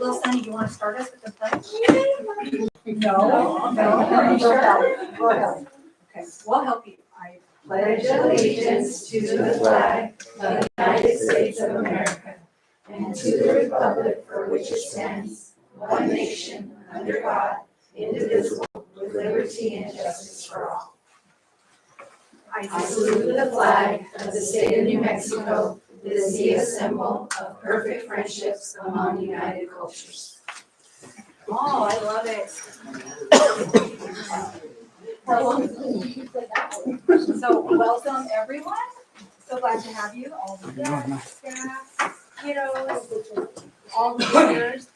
Little Sonny, you want to start us with the pledge? No. Okay, we'll help you. I pledge allegiance to the flag of the United States of America and to the republic for which it stands, one nation, under God, indivisible, with liberty and justice for all. I salute the flag of the state of New Mexico. It is the symbol of perfect friendships among united cultures. Oh, I love it. So welcome, everyone. So glad to have you, all the staff, kiddos, all the visitors.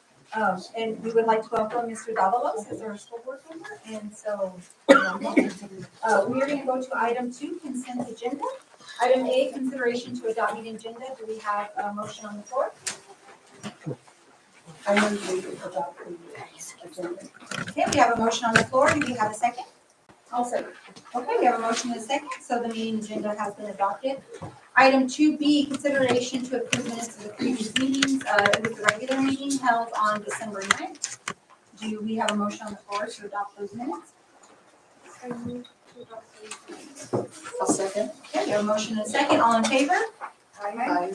And we would like to welcome Mr. Davalos as our school board member. And so we are going to go to item 2, consent agenda. Item A, consideration to adopt meeting agenda. Do we have a motion on the floor? I move we adopt the agenda. Okay, we have a motion on the floor. Do we have a second? I'll second. Okay, we have a motion and a second, so the meeting agenda has been adopted. Item 2B, consideration to approve minutes of the previous meetings. It was the regular meeting held on December 9th. Do we have a motion on the floor to adopt those minutes? I'll second. Okay, we have a motion and a second. All in favor? Aye.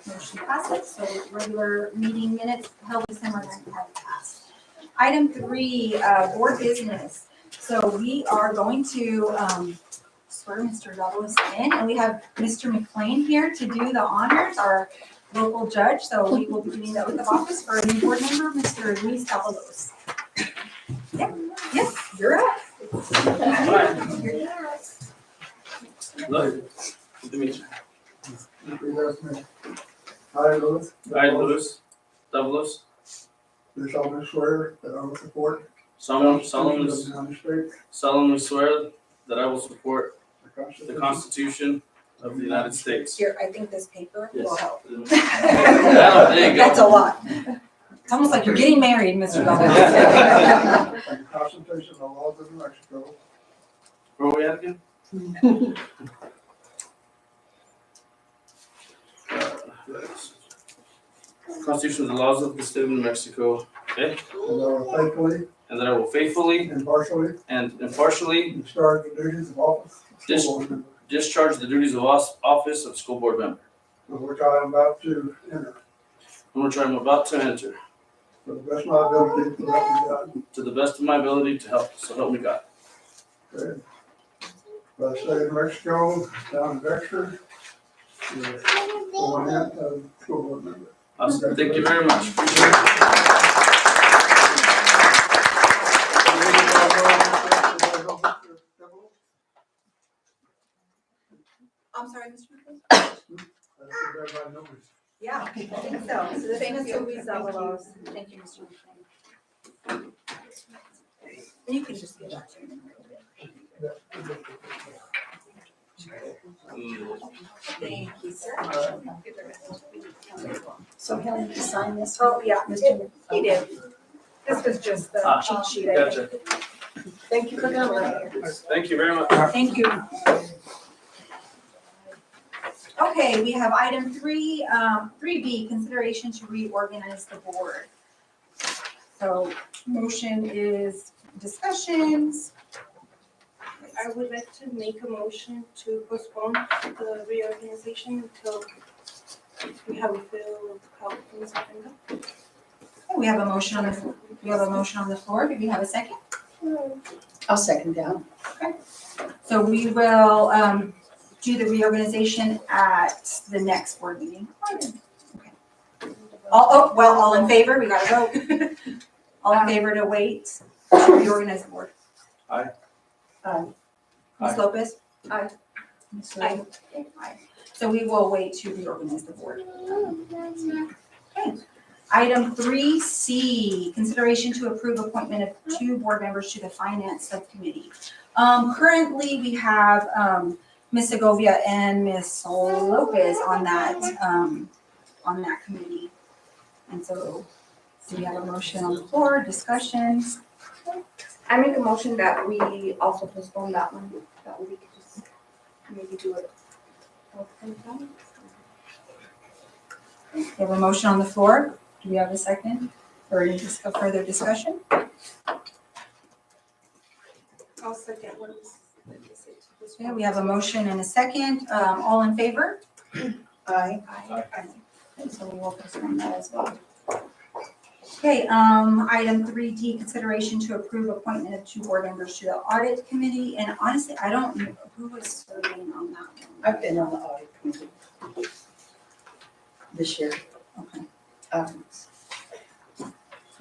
Motion passes, so regular meeting minutes held December 9th have passed. Item 3, board business. So we are going to swear Mr. Davalos in, and we have Mr. McLean here to do the honors, our local judge. So we will be doing the oath of office for a new board member, Mr. Luis Davalos. Yep, yes, you're up. Hello. Good to meet you. I, Louis, I, Luis Davalos, do solemnly swear that I will support solemnly the United States, swear that I will support the the Constitution, Constitution of the United States. Here, I think this paper will help. There you go. That's a lot. It's almost like you're getting married, Mr. Davalos. and the Constitution of the laws of New Mexico, Where are we at again? Constitution of the laws of the state of New Mexico, okay? and that I will faithfully, And that I will faithfully and impartially and impartially discharge the duties of office of school board member, discharge the duties of office of school board member, for which I am about to enter, which I am about to enter, for the best of my ability, to help me God. to the best of my ability to help, so help me God. Okay. By the state of New Mexico, down in Dexter, for a school board member. Awesome. Thank you very much. Appreciate it. I'm sorry, Mr. McLean? Everybody knows. Yeah, I think so. So the famous Luis Davalos. Thank you, Mr. McLean. And you can just get that to him a little bit. Thank you, sir. So he'll need to sign this. Oh, yeah, Mr. he did. This was just the cheat sheet. I think. Gotcha. Thank you for coming. Thank you very much. Thank you. Okay, we have item 3B, consideration to reorganize the board. So motion is discussions. I would like to make a motion to postpone the reorganization until we have a feel of how things are going to go. Okay, we have a motion on the floor. Do we have a second? I'll second that. So we will do the reorganization at the next board meeting. Okay. All in favor? We gotta vote. All in favor to wait to reorganize the board? Aye. Ms. Lopez? Aye. Aye. Aye. So we will wait to reorganize the board. Okay. Item 3C, consideration to approve appointment of 2 board members to the finance subcommittee. Currently, we have Ms. Segovia and Ms. Lopez on that committee. And so we have a motion on the floor, discussions. I make a motion that we also postpone that one, that we could just maybe do it. We have a motion on the floor. Do we have a second? Or any further discussion? I'll second what is. Okay, we have a motion and a second. All in favor? Aye. Okay, so we will postpone that as well. Okay, item 3D, consideration to approve appointment of 2 board members to the audit committee. And honestly, I don't know who was serving on that one. I've been on the audit committee this year. Okay.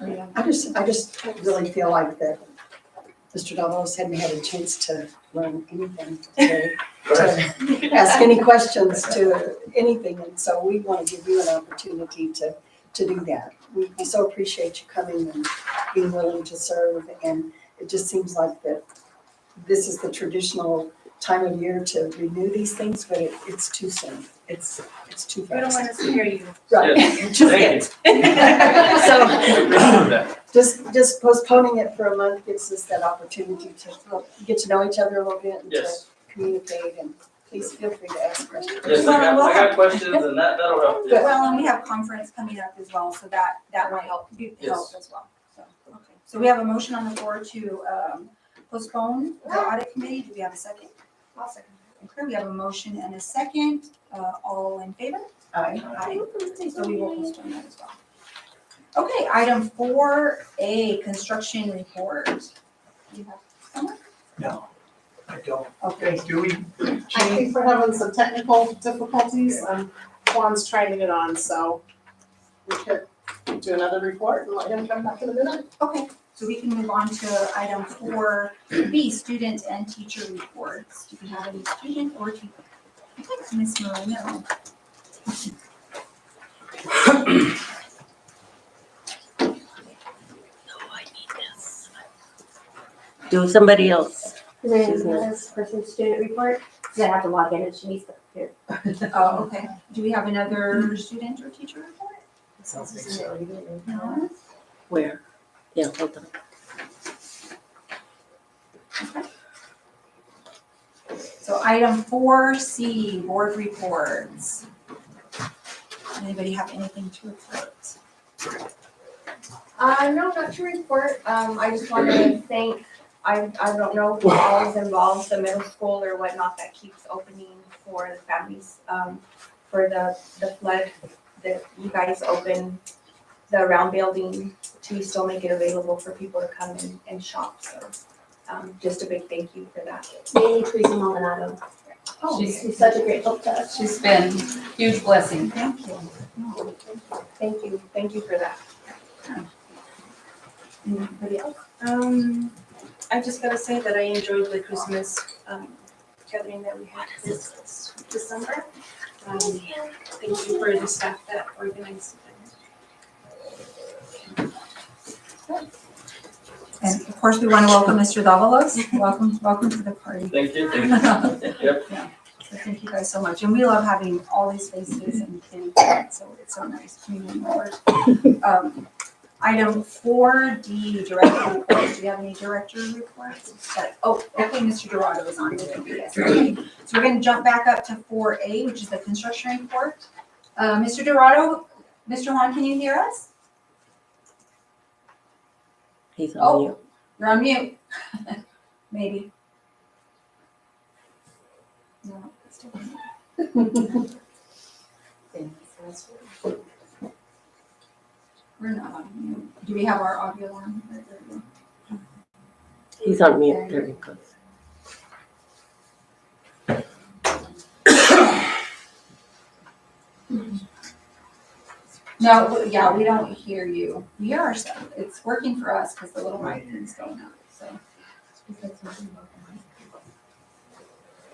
I just really feel like that Mr. Davalos hadn't had a chance to learn anything today, to ask any questions to anything, and so we want to give you an opportunity to do that. We so appreciate you coming and being willing to serve, and it just seems like that this is the traditional time of year to renew these things, but it's too soon. It's too We don't fast. want to scare you. Right. Yes, thank you. So, Appreciate that. just postponing it for a month gives us that opportunity to get to know each other a little bit and to Yes. communicate, and please feel free to ask questions. Yes, I got questions and that'll help. Yes. Well, and we have conference coming up as well, so that might help Yes. as well. So, okay. So we have a motion on the floor to postpone the audit committee. Do we have a second? I'll second. Okay, we have a motion and a second. All in favor? Aye. Aye. Okay, so we will postpone that as well. Okay, item 4A, construction report. Do you have someone? No, I don't. Okay. Do we? I think we're having some technical difficulties. Juan's trying to get on, so we could do another report and let him come back in a minute. Okay, so we can move on to item 4B, student and teacher reports. Do we have any student or teacher? I think Ms. Moreno. Do somebody else. This person's student report, because I have to log in and she needs to appear. Oh, okay. Do we have another student or teacher report? No? Where? Yeah, hold on. So item 4C, board reports. Anybody have anything to report? No, not to report. I just want to thank, I don't know who all is involved, the middle school or whatnot that keeps opening for the families, for the flood, that you guys open the round building to still make it available for people to come and shop. So, just a big thank you for that. Mainly Teresa Maldonado. Oh, She's such a great help to us. She's been huge blessing. thank you. No. Thank you for that. Anybody else? I just gotta say that I enjoyed the Christmas gathering that we had this December. Thank you for the staff that organized it. And of course, we want to welcome Mr. Davalos. Welcome to the party. Thank you, thank you. Yep. So thank you guys so much. And we love having all these faces and kids, so it's so nice community members. Item 4D, director reports. Do you have any director reports? Okay, Mr. Dorado is on with me. Yes, okay. So we're gonna jump back up to 4A, which is the construction report. Mr. Dorado, Mr. Juan, can you hear us? He's on Oh, mute. you're on mute. Maybe. No, it's still on mute. We're not on mute. Do we have our audio on? There we go. He's on mute. There he goes. No, yeah, we don't hear you. We hear ourselves. It's working for us because the little mic is going up, so.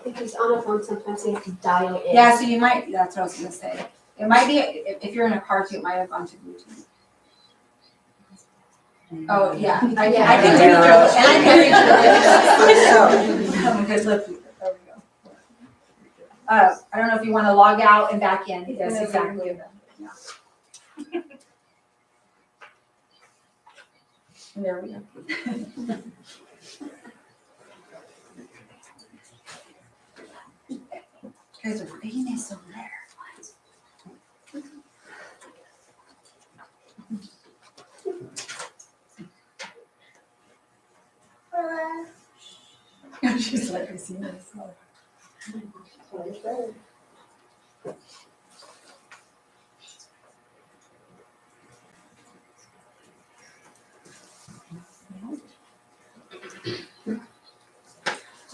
If he's on a phone, sometimes he has to dial in. Yeah, so you might, that's what I was gonna say. It might be, if you're in a car too, it might have gone to Bluetooth. Oh, yeah, I can hear you, and I can hear you. So, good lip, there we go. I don't know if you want to log out and back in. Yes, exactly. Yeah. And there we go. You guys are famous over there. So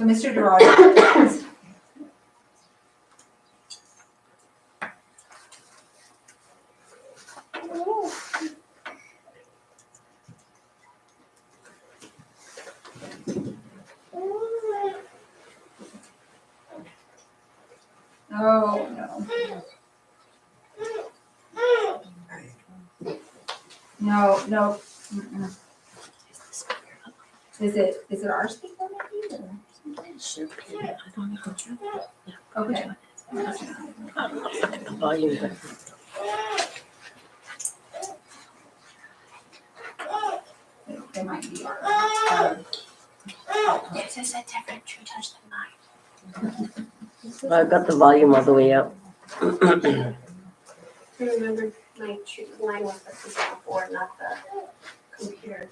Mr. Dorado. Oh, no. No, no. Mm-mm. Is it our speaker maybe? Or? Sure. I don't know. Okay. The volume button. It might be our. This is a different True Touch than mine. Well, I've got the volume all the way up. I remember my line was the physical board, not the computer.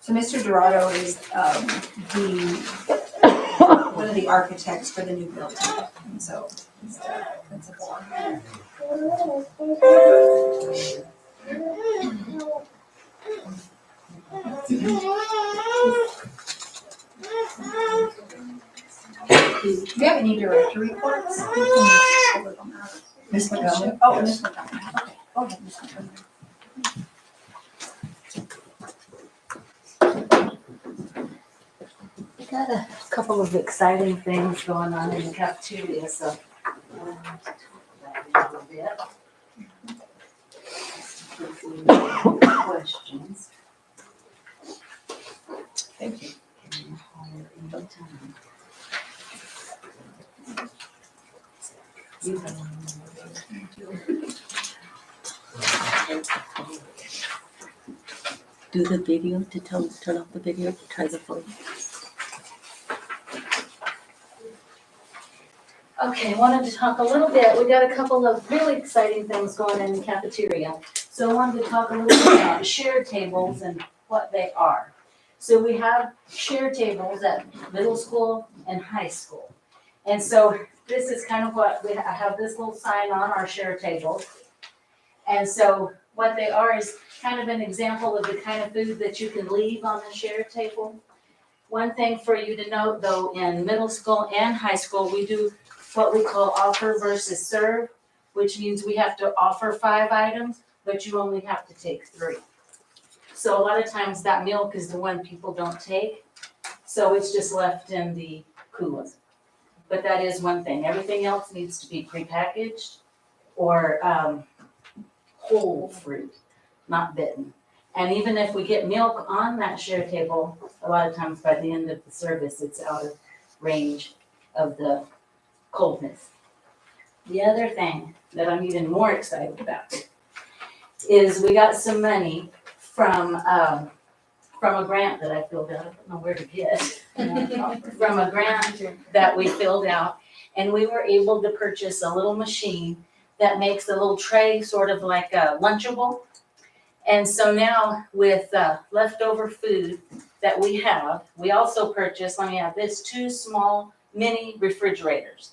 So Mr. Dorado is one of the architects for the new building, and so he's the principal. Do we have any director reports? Ms. Montgomery? Oh, Ms. Montgomery, okay, go ahead, Ms. Montgomery. We got a couple of exciting things going on in the cafeteria, so I wanted to talk about it a little bit. Questions? Thank you. Anytime. You have Do the video to turn off the video to try the phone. Okay, wanted to talk a little bit, we got a couple of really exciting things going in the cafeteria. So I wanted to talk a little bit about shared tables and what they are. So we have shared tables at middle school and high school. And so this is kind of what, I have this little sign on our shared table. And so what they are is kind of an example of the kind of food that you can leave on the shared table. One thing for you to note though, in middle school and high school, we do what we call offer versus serve, which means we have to offer 5 items, but you only have to take 3. So a lot of times that milk is the one people don't take, so it's just left in the cooler. But that is one thing. Everything else needs to be prepackaged or whole fruit, not bitten. And even if we get milk on that share table, a lot of times by the end of the service, it's out of range of the coldness. The other thing that I'm even more excited about is we got some money from a grant that I filled out. I don't know where to get. From a grant that we filled out, and we were able to purchase a little machine that makes a little tray, sort of like a Lunchable. And so now with leftover food that we have, we also purchased, let me add this, 2 small mini refrigerators.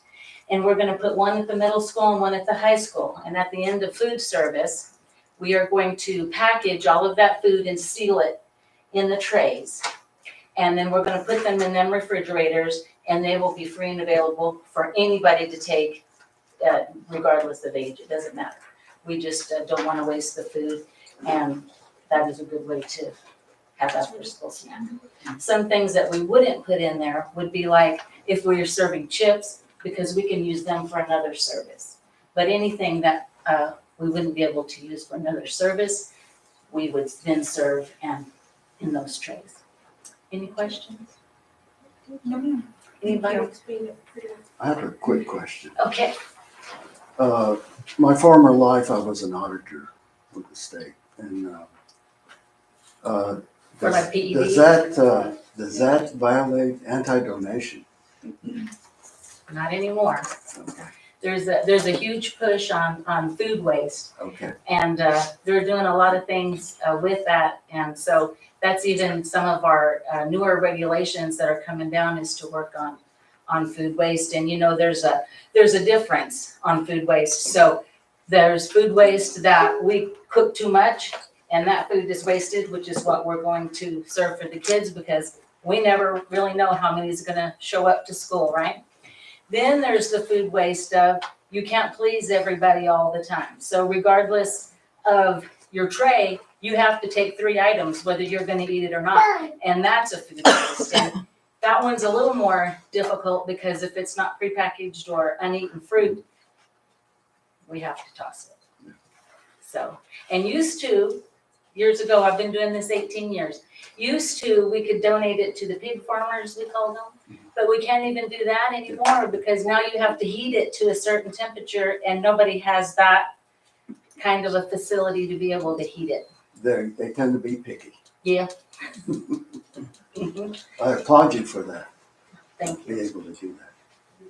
And we're gonna put one at the middle school and one at the high school. And at the end of food service, we are going to package all of that food and seal it in the trays. And then we're gonna put them in them refrigerators, and they will be free and available for anybody to take, regardless of age, it doesn't matter. We just don't wanna waste the food, and that is a good way to have after school snack. Some things that we wouldn't put in there would be like if we were serving chips, because we can use them for another service. But anything that we wouldn't be able to use for another service, we would then serve and in those trays. Any questions? No, Anybody? I have a quick question. Okay. My former life, I was an auditor with the state, and For like PED? does that Does that violate anti-donation? Not anymore. There's a huge push on food waste. Okay. And they're doing a lot of things with that. And so that's even some of our newer regulations that are coming down is to work on food waste. And there's a difference on food waste. So there's food waste that we cook too much and that food is wasted, which is what we're going to serve for the kids because we never really know how many is gonna show up to school, right? Then there's the food waste of you can't please everybody all the time. So regardless of your tray, you have to take 3 items, whether you're gonna eat it or not. And that's a food waste. And that one's a little more difficult because if it's not prepackaged or uneaten fruit, we have to toss it. So, and years ago, I've been doing this 18 years. We could donate it to the pig farmers, we called them. But we can't even do that anymore because now you have to heat it to a certain temperature and nobody has that kind of a facility to be able to heat it. They tend to be picky. Yeah. I applaud you for that. Thank you. Be able to do that.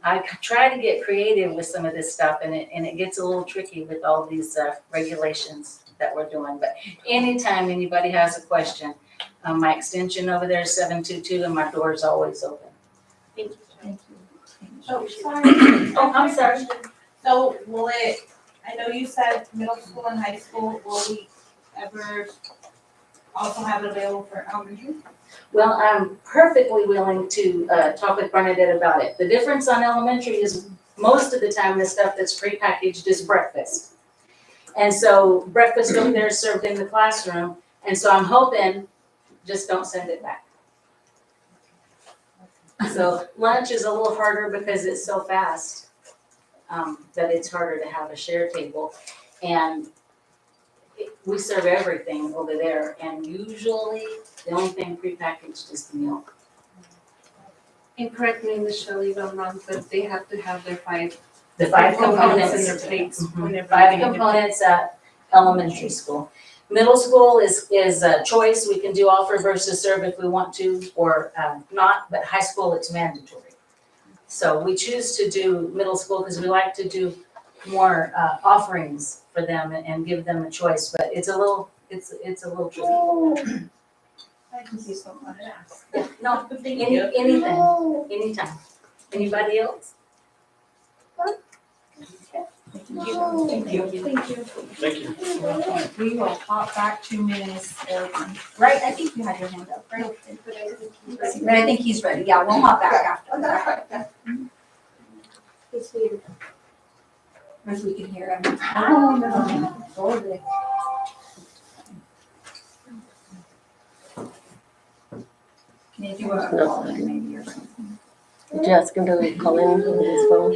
I try to get creative with some of this stuff and it gets a little tricky with all these regulations that we're doing. But anytime anybody has a question, my extension over there is 722 and my door is always open. Thank you. Thank you. Oh, sorry. Oh, I'm sorry. So I know you said middle school and high school, will we ever also have it available for elementary? Well, I'm perfectly willing to talk with Bernadette about it. The difference on elementary is most of the time the stuff that's prepackaged is breakfast. And so breakfast over there is served in the classroom. And so I'm hoping, just don't send it back. So lunch is a little harder because it's so fast that it's harder to have a share table. And we serve everything over there. And usually the only thing prepackaged is the milk. And correct me, Michelle, if I'm wrong, but they have to have their 5 The 5 components. in their plates Mhm. whenever. 5 components at elementary school. Middle school is a choice. We can do offer versus serve if we want to or not, but high school it's mandatory. So we choose to do middle school because we like to do more offerings for them and give them a choice, but it's a little tricky. Thank you so much. Yeah, no, anything, anytime. Anybody else? Thank you. Thank you. We will pop back to Ms. Orton. Right, I think you had your hand up, right? But I think he's ready. Yeah, we'll hop back after that. It's weird. If we can hear him. Oh, no. Totally. Can you do a call in maybe or something? Did you ask him to call in on his phone?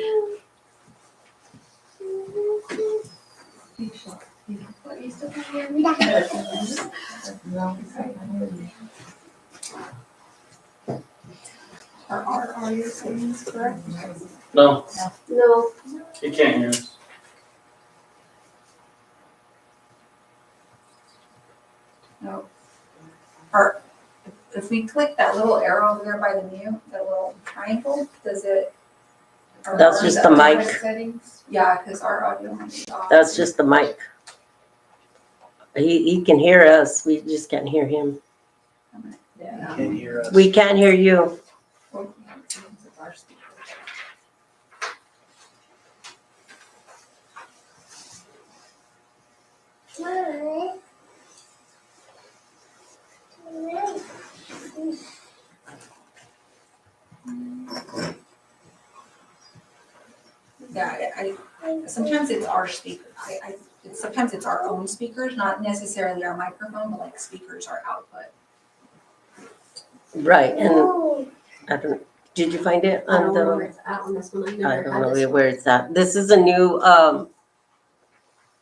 Are our audio settings correct? No, No, he can't hear us. No. If we click that little arrow over there by the mute, that little triangle, does it? That's just the mic. Settings? Yeah, because our audio might be off. That's just the mic. He can hear us, we just can't hear him. Yeah. Can't hear us. We can't hear you. Or- it's our speakers. Yeah, sometimes it's our speaker. Sometimes it's our own speakers, not necessarily our microphone, but like speakers are output. Right, and I don't, did you find it I on don't know where the? it's at on this one. I've I never don't had know this. where it's at. This is a new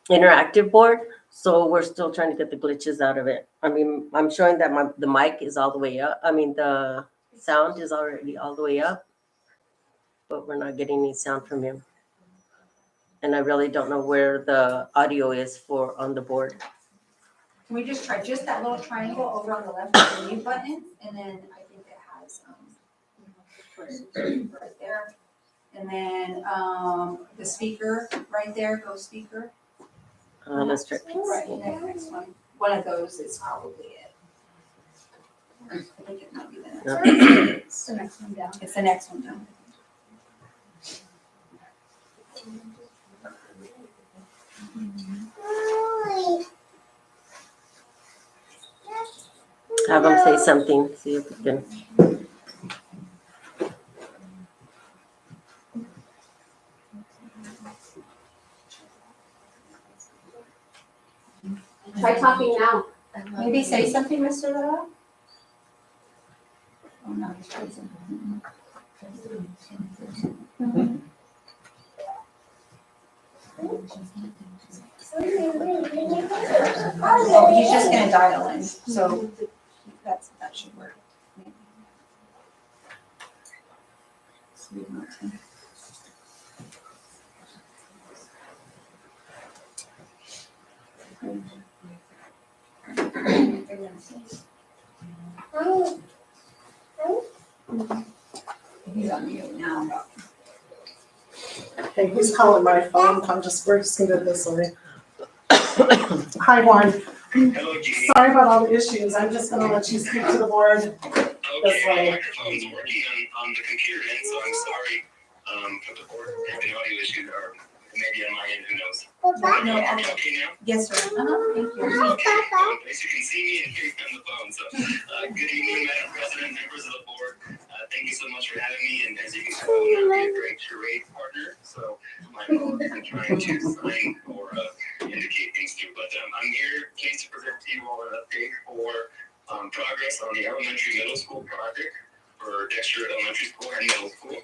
interactive board, so we're still trying to get the glitches out of it. I mean, I'm showing that the mic is all the way up. I mean, the sound is already all the way up, but we're not getting any sound from him. And I really don't know where the audio is on the board. Can we just try just that little triangle over on the left of the mute button? And then I think it Right there. And then, the speaker, right there, go speaker. Let's try. Right, next one. One of those is probably it. I think it might be the next one. It's the next one down. It's the next one down. Have them say something, see if we can. Try talking now. Maybe say something, Mr. Leo? Oh, no, he's frozen. Oh, he's just gonna dial in, so that should work. He's on mute now. Okay, he's calling my phone, we're just gonna do it this way. Hi, Juan. Sorry about all the issues, I'm just gonna let you speak to the board this Okay, way. my microphone's working on the computer end, so I'm sorry for the board having audio issues, or maybe on my end, who knows. No, Okay now? yes, sir. Thank you. Okay, well, at least you can see me and hear me on the phone, so, good evening, Madam President, members of the board. Thank you so much for having me, and as you can tell, I'm not a great charade partner, so my apologies in trying to sign or indicate things to you, but I'm here pleased to present to you all an update for progress on the elementary middle school project for Dexter Elementary School and Middle School.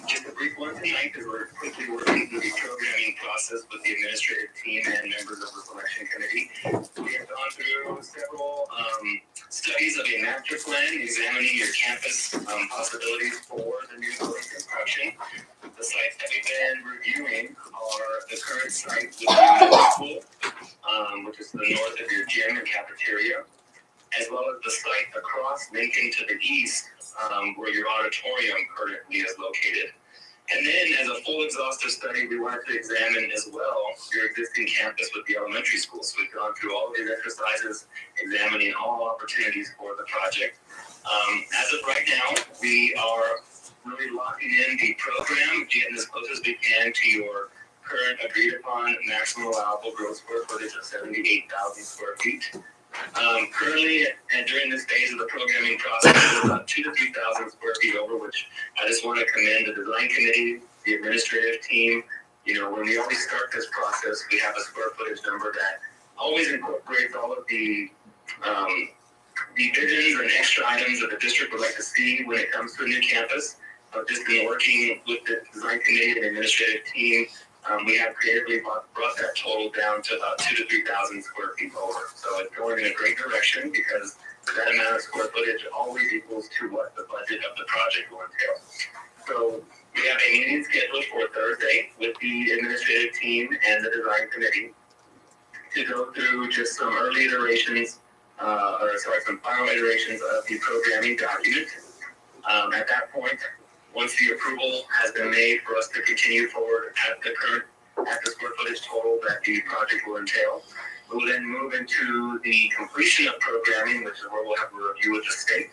Just a brief one tonight, because we're quickly working through the programming process with the administrative team and members of the selection committee. We have gone through several studies of a master plan examining your campus possibilities for the new building construction. The sites that we've been reviewing are the current site with the middle school, which is to the north of your gym and cafeteria, as well as the site across Lincoln to the east, where your auditorium currently is located. And then, as a full exhaustive study, we wanted to examine as well your existing campus with the elementary school. So we've gone through all of these exercises, examining all opportunities for the project. As of right now, we are really locking in the program, getting as close as we can to your current agreed upon maximum allowable gross square footage of 78,000 square feet. Currently, and during this phase of the programming process, we're about 2,000 to 3,000 square feet over, which I just want to commend the design committee, the administrative team. You know, when we always start this process, we have a square footage number that always incorporates all of the visions and extra items that the district would like to see when it comes to a new campus. I've just been working with the design committee and administrative team. We have creatively brought that total down to about 2,000 to 3,000 square feet over. So it's going in a great direction, because that amount of square footage always equals to what the budget of the project will entail. So we have a meeting scheduled for Thursday with the administrative team and the design committee to go through just some early iterations, some final iterations of the programming document. At that point, once the approval has been made for us to continue forward at the square footage total that the project will entail, we will then move into the completion of programming, which is where we'll have a review with the state.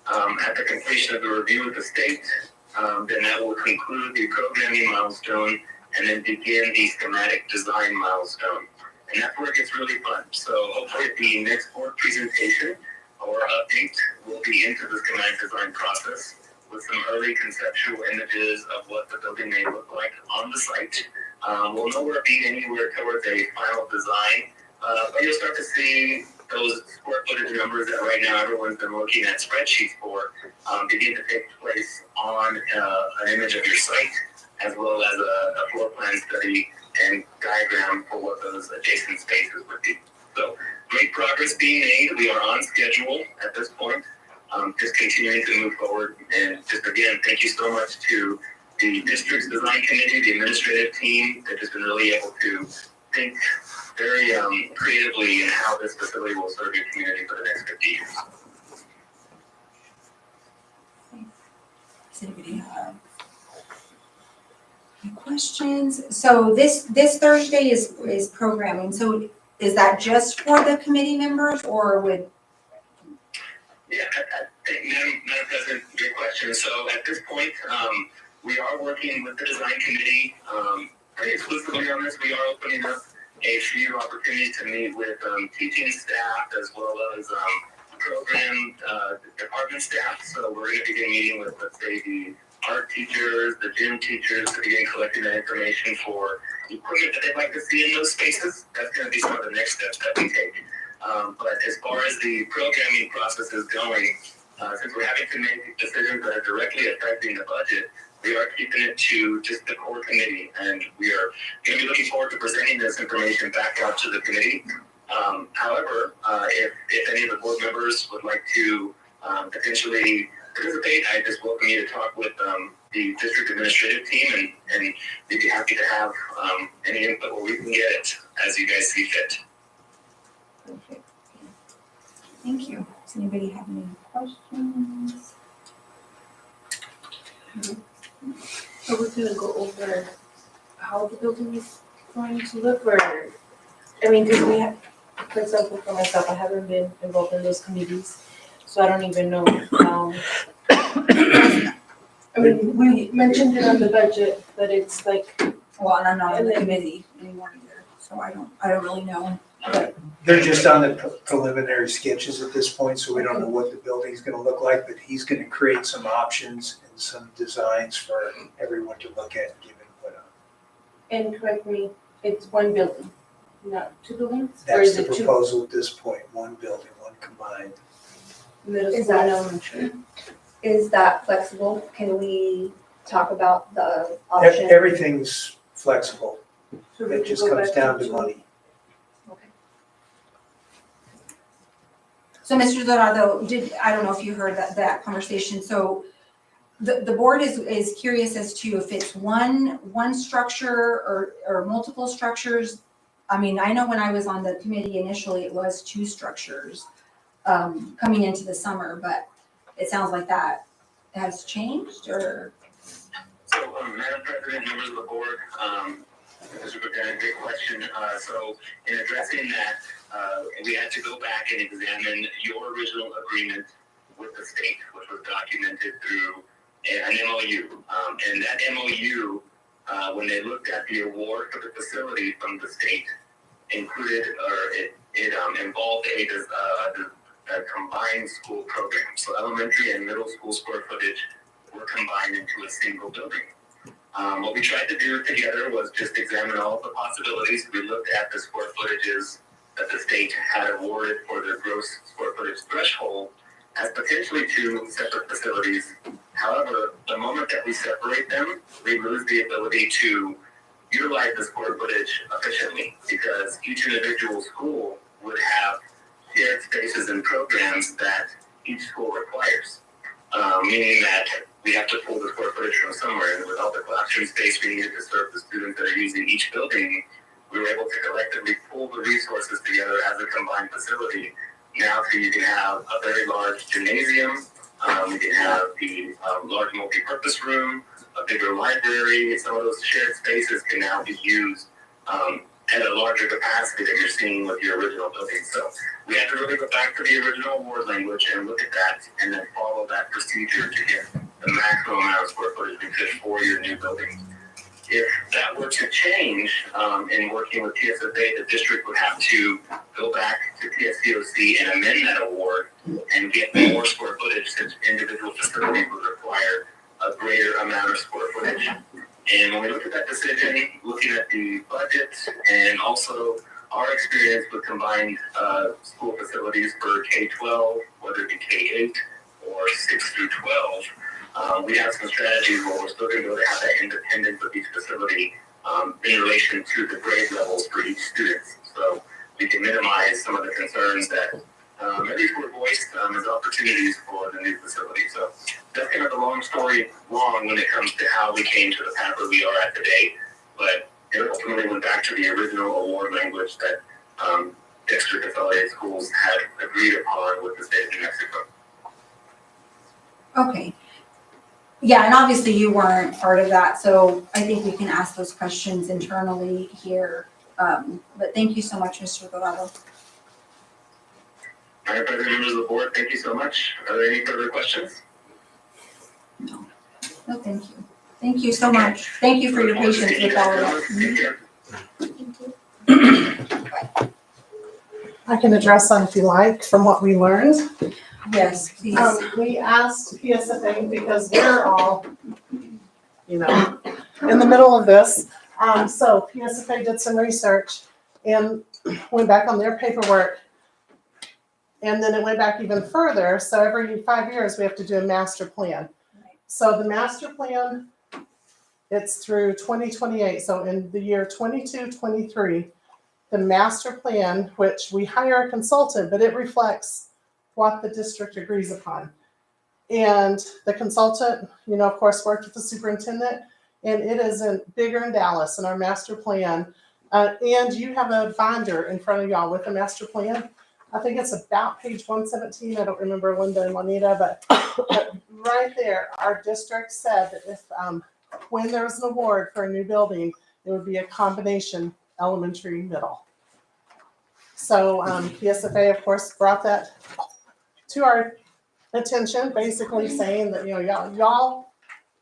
At the completion of the review with the state, then that will conclude the programming milestone and then begin the schematic design milestone. And that's where it gets really fun. So hopefully the next board presentation or update will be into the schematic design process, with some early conceptual images of what the building may look like on the site. We'll nowhere be anywhere towards a final design, but you'll start to see those square footage numbers that right now everyone's been looking at spreadsheets for begin to take place on an image of your site, as well as a floor plan study and diagram for what those adjacent spaces would be. So great progress being made. We are on schedule at this point. Just continuing to move forward, and just again, thank you so much to the district's design committee, the administrative team, that has been really able to think very creatively in how this facility will serve your community for the next 50 years. questions? So this Thursday is programming, so is that just for the committee members or would? Yeah, Madam President, good question. So at this point, we are working with the design committee, pretty exclusively on this. We are opening up a few opportunities to meet with, teaching staff as well as, program, department staff. So we're gonna begin meeting with, let's say, the art teachers, the gym teachers, to begin collecting that information for equipment that they'd like to see in those spaces. That's gonna be some of the next steps that we take. But as far as the programming process is going, since we're having to make decisions that are directly affecting the budget, we are keeping it to just the core committee, and we are going to be looking forward to presenting this information back out to the committee. However, if any of the board members would like to potentially participate, I just welcome you to talk with the district administrative team, and we'd be happy to have any input where we can get it as you guys see fit. Perfect. Thank you. Does anybody have any questions? Are we gonna go over how the building is going to look, or, I mean, because we have, for example, for myself, I haven't been involved in those committees, so I don't even know how. I mean, we mentioned it on the budget, but it's like, Well, and I'm not on the committee anymore either, so I don't really know. They're just on the preliminary sketches at this point, so we don't know what the building's gonna look like, but he's gonna create some options and some designs for everyone to look at and give input on. and correct me, it's one building, not two buildings? Or That's is the it two? proposal at this point, one building, one combined. Middle Is school that- and elementary. Is that flexible? Can we talk about the option? Everything's flexible, So we it could just go comes back down to two. money. So Mr. Dorado, I don't know if you heard that conversation, so the board is curious as to if it's one structure or multiple structures. I mean, I know when I was on the committee initially, it was two structures, coming into the summer, but it sounds like that has changed, or? So, Madam President, members of the board, this is a great question. So in addressing that, we had to go back and examine your original agreement with the state, which was documented through an MOU. And that MOU, when they looked at the award for the facility from the state, included, or it involved a combined school program. So elementary and middle school square footage were combined into a single building. What we tried to do together was just examine all of the possibilities. We looked at the square footages that the state had awarded for their gross square footage threshold as potentially two separate facilities. However, the moment that we separate them, we lose the ability to utilize the square footage efficiently, because each individual school would have shared spaces and programs that each school requires. Meaning that we have to pull the square footage from somewhere, and without the classroom space we needed to serve the students that are using each building, we were able to collectively pull the resources together as a combined facility. Now, so you can have a very large gymnasium, we can have the large multi-purpose room, a bigger library. Some of those shared spaces can now be used at a larger capacity that you're seeing with your original building. So we had to really go back to the original award language and look at that, and then follow that procedure to get the maximum amount of square footage we could for your new building. If that were to change in working with TSFA, the district would have to go back to TSCOC and amend that award and get more square footage, since individual facilities would require a greater amount of square footage. And when we look at that decision, looking at the budget and also our experience with combined school facilities for K-12, whether it be K-8 or 6 through 12, we have some strategies where we're still going to be able to have that independence of each facility in relation to the grade levels for each student. So we can minimize some of the concerns that at least were voiced as opportunities for the new facility. So that's kind of the long story long when it comes to how we came to the path where we are at today. But it ultimately went back to the original award language that Dexter Consolidated Schools had agreed upon with the state of New Mexico. Okay. Yeah, and obviously you weren't part of that, so I think we can ask those questions internally here. But thank you so much, Mr. Delgado. All right, President, members of the board, thank you so much. Are there any further questions? No, thank you. Thank you so much. Thank you for your patience with all of that. I can address that if you like, from what we learned. Yes, please. We asked PSFA because we're all, in the middle of this. So PSFA did some research and went back on their paperwork. And then it went back even further. So every 5 years, we have to do a master plan. So the master plan, it's through 2028. So in the year 22-23, the master plan, which we hire a consultant, but it reflects what the district agrees upon. And the consultant, of course, worked with the superintendent, and it is bigger in Dallas in our master plan. And you have a binder in front of y'all with the master plan. I think it's about page 117. I don't remember Linda and Juanita, but right there, our district said that if when there was an award for a new building, it would be a combination elementary middle. So PSFA, of course, brought that to our attention, basically saying that, y'all,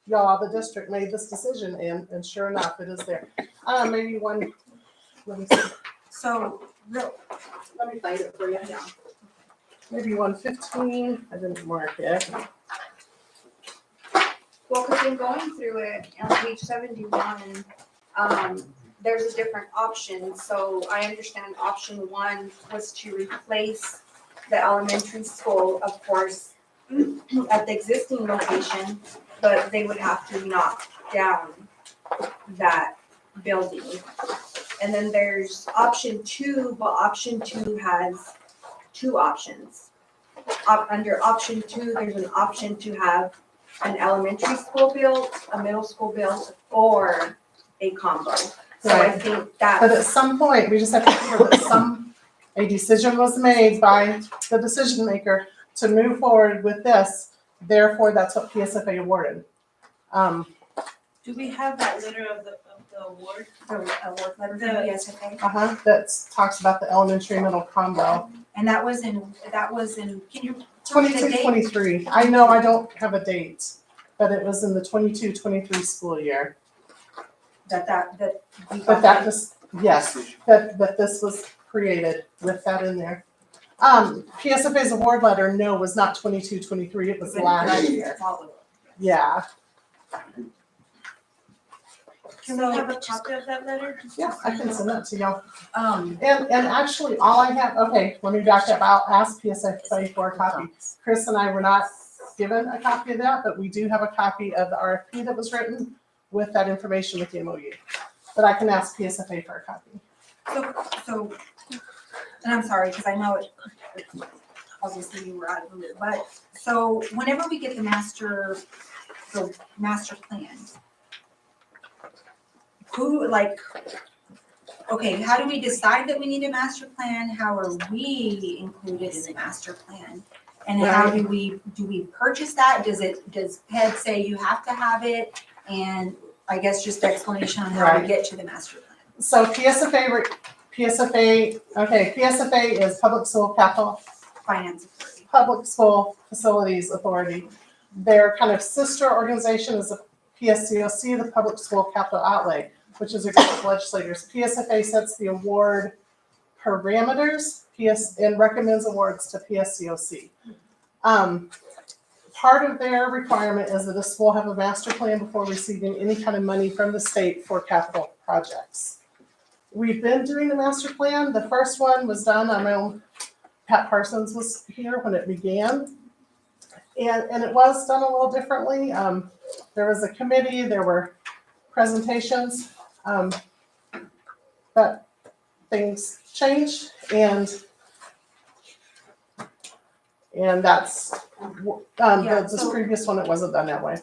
the district made this decision, and sure enough, it is there. Maybe one, let me see. So, Let me find it for you. Yeah. Maybe 115. I didn't mark it. Well, because in going through it on page 71, there's a different option. So I understand option 1 was to replace the elementary school, of course, at the existing location, but they would have to knock down that building. And then there's option 2, but option 2 has 2 options. Under option 2, there's an option to have an elementary school built, a middle school built, or a combo. So I Right. think But that's, at some point, we just have to remember that a decision was made by the decision maker to move forward with this. Therefore, that's what PSFA awarded. Do we have that letter of the award? the award letter from The- PSFA. That talks about the elementary middle combo. And that was in, can you tell me the 22, date? 23. I know I don't have a date, but it was in the 22-23 school year. That we But got that was, yes, that this was created with that in there. PSFA's award letter, no, was not 22-23. It was last year. Yeah. Can we have a copy of that letter? Yeah, I can send that to y'all. Um, And actually, all I have, okay, let me back up. I'll ask PSFA for a copy. Chris and I were not given a copy of that, but we do have a copy of the RFP that was written with that information with the MOU. But I can ask PSFA for a copy. so, and I'm sorry, because I know it, obviously you were out of the loop, but, so whenever we get the master plan, okay, how do we decide that we need a master plan? How are we included in the master plan? And how do we purchase that? Does PED say you have to have it? And I guess just the explanation on how we get to the master plan. So PSFA is Public School Capital Finance authority. Public School Facilities Authority. Their kind of sister organization is the PSCOC, the Public School Capital Outlay, which is a group of legislators. PSFA sets the award parameters and recommends awards to PSCOC. Part of their requirement is that a school have a master plan before receiving any kind of money from the state for capital projects. We've been doing the master plan. The first one was done on my own. Pat Parsons was here when it began. And it was done a little differently. There was a committee, there were presentations, but things changed, and that's this previous one, it wasn't done that way.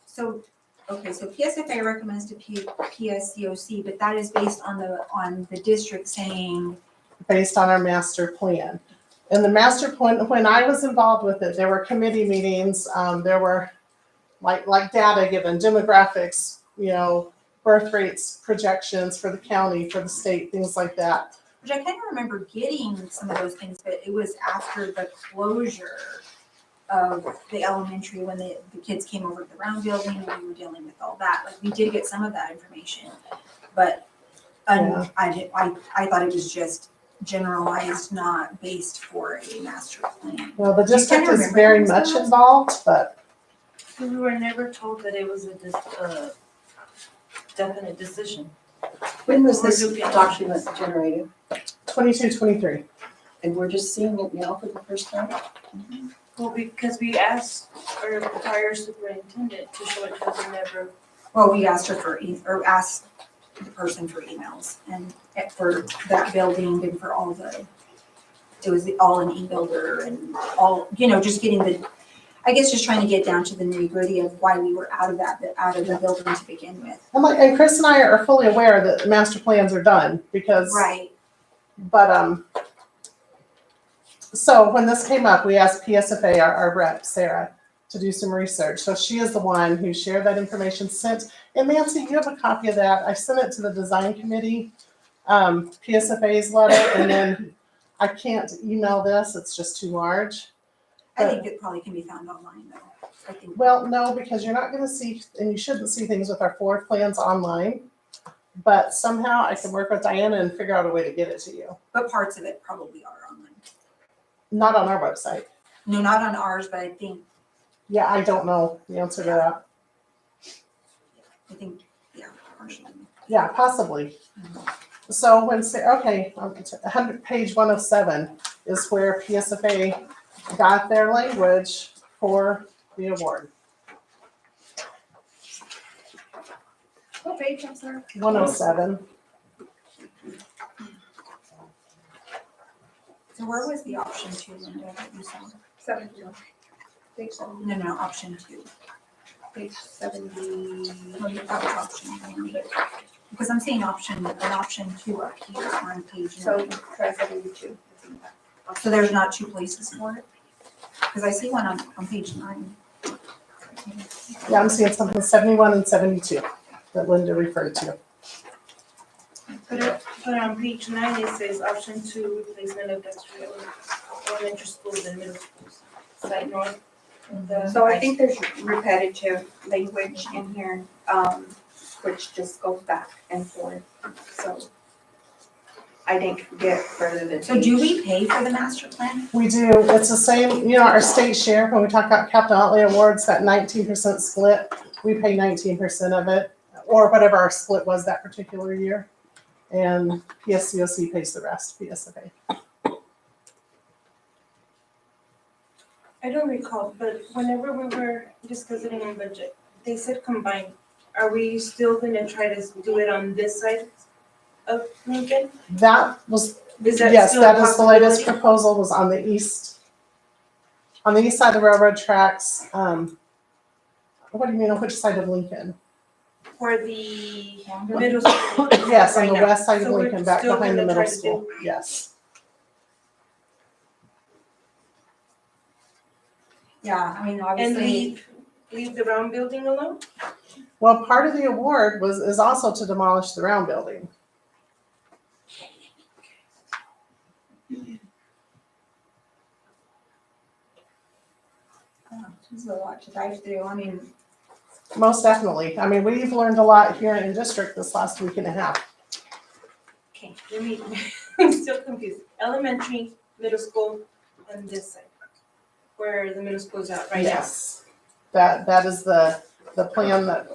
So, okay, so PSFA recommends to PSCOC, but that is based on the district saying. Based on our master plan. And the master plan, when I was involved with it, there were committee meetings, there were like data given, demographics, birth rates, projections for the county, for the state, things like that. Which I kind of remember getting some of those things, but it was after the closure of the elementary when the kids came over to the round building and we were dealing with all that. Like we did get some of that information, but Yeah. I thought it was just generalized, not based for a master plan. Well, the district kinda is remember very those much girls? involved, but We were never told that it was a definite decision. When was this We're looking at document generated? 22, 23. And we're just seeing it now for the first time? Well, because we asked our prior superintendent to show it to us and never, Well, we asked her or asked the person for emails and for that building and for all it was all an e-builder and all, just getting just trying to get down to the nitty gritty of why we were out of the building to begin with. And Chris and I are fully aware that master plans are done because. Right. But, so when this came up, we asked PSFA, our rep, Sarah, to do some research. So she is the one who shared that information, and Nancy, you have a copy of that. I sent it to the design committee, PSFA's letter, and then I can't email this, it's just too large. I think it probably can be found online though. I think. Well, no, because you're not gonna see, and you shouldn't see things with our floor plans online. But somehow I can work with Diana and figure out a way to get it to you. But parts of it probably are online. Not on our website. No, not on ours, but I think, Yeah, I don't know the answer to that. partially. Yeah, possibly. So page 107 is where PSFA got their language for the award. What page, I'm sorry? 107. So where was the option 2, Linda, that you saw? 72. Page 70. No, option 2. Page 70. Oh, that was option 1. Because I'm seeing an option 2 up here on page 9. So try 72. So there's not 2 places for it? Because I see one on page 9. Yeah, I'm seeing something 71 and 72 that Linda referred to. but on page 9, it says option 2, replacement of Dexter elementary schools and middle schools. Site north. So I think there's repetitive language in here, which just goes back and forth. So I didn't get further than. So do we pay for the master plan? We do. It's the same, our state share, when we talk about capital outlay awards, that 19% split, we pay 19% of it, or whatever our split was that particular year. And PSCOC pays the rest, PSFA. I don't recall, but whenever we were discussing on budget, they said combined. Are we still gonna try to do it on this side of Lincoln? That was, Is that yes, still a that is the latest possibility? proposal, was on the east side of the railroad tracks. What do you mean, on which side of Lincoln? For the middle school. Yes, on right the now. west side of So we're Lincoln, back still behind the gonna middle try to do- school, yes. Yeah, I mean, And obviously. leave the round building alone? Well, part of the award is also to demolish the round building. This is a lot to dive through. I mean, Most definitely. I mean, we've learned a lot here in district this last week and a half. Okay, I'm still confused. Elementary, middle school, and this side, where the middle school's at right now. Yes. That is the plan that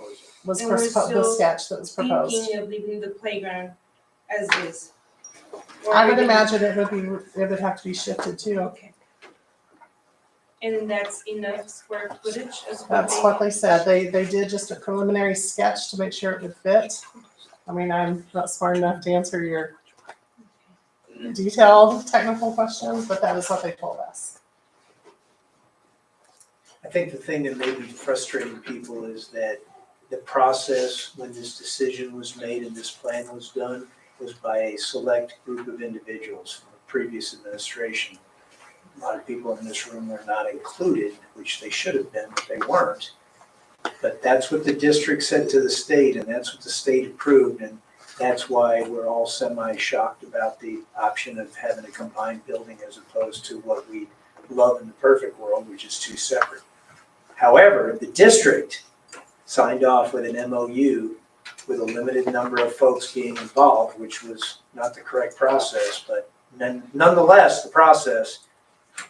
was And we're the still sketch that was proposed. Thinking of leaving the playground as is. I would imagine it would have to be shifted too. Okay. And that's enough square footage as well? That's what they said. They did just a preliminary sketch to make sure it would fit. I mean, I'm not smart enough to answer your detailed technical questions, but that is what they told us. I think the thing that may be frustrating people is that the process when this decision was made and this plan was done was by a select group of individuals from the previous administration. A lot of people in this room were not included, which they should have been, but they weren't. But that's what the district said to the state, and that's what the state approved, and that's why we're all semi-shocked about the option of having a combined building as opposed to what we love in the perfect world, which is two separate. However, the district signed off with an MOU with a limited number of folks being involved, which was not the correct process, but nonetheless, the process,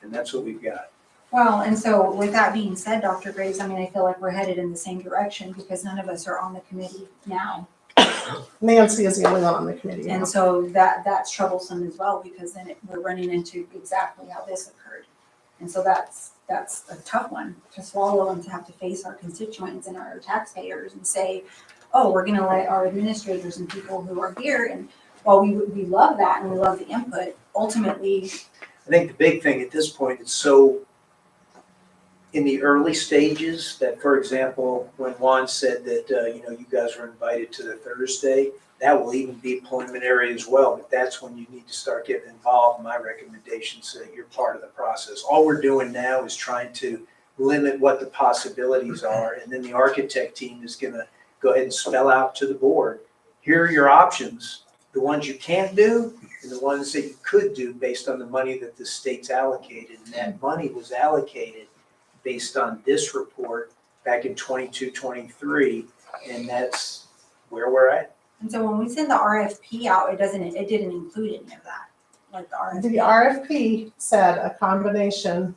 and that's what we've got. Well, and so with that being said, Dr. Graves, I mean, I feel like we're headed in the same direction because none of us are on the committee now. Nancy is the only one on the committee. And so that's troublesome as well, because then we're running into exactly how this occurred. And so that's a tough one to swallow, and to have to face our constituents and our taxpayers and say, oh, we're gonna let our administrators and people who are here, and while we love that and we love the input, ultimately. I think the big thing at this point is so in the early stages that, for example, when Juan said that, you guys were invited to the Thursday, that will even be preliminary as well, but that's when you need to start getting involved. My recommendation is that you're part of the process. All we're doing now is trying to limit what the possibilities are, and then the architect team is gonna go ahead and spell out to the board, here are your options, the ones you can't do, and the ones that you could do based on the money that the state's allocated. And that money was allocated based on this report back in 22-23, and that's where we're at. And so when we send the RFP out, it didn't include any of that, like the RFP. The RFP said a combination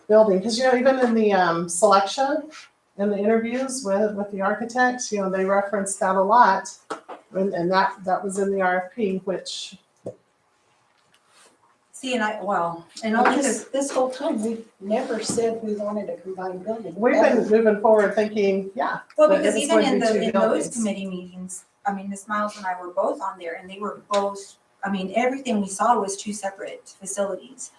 building, because even in the selection, in the interviews with the architects, they referenced that a lot, and that was in the RFP, which. See, and only This whole time, we've never said we wanted a combined building. We've been moving forward thinking, yeah. Well, but because it's even going to in be two those buildings. committee meetings, I mean, Ms. Miles and I were both on there, and they were both, I mean, everything we saw was two separate facilities.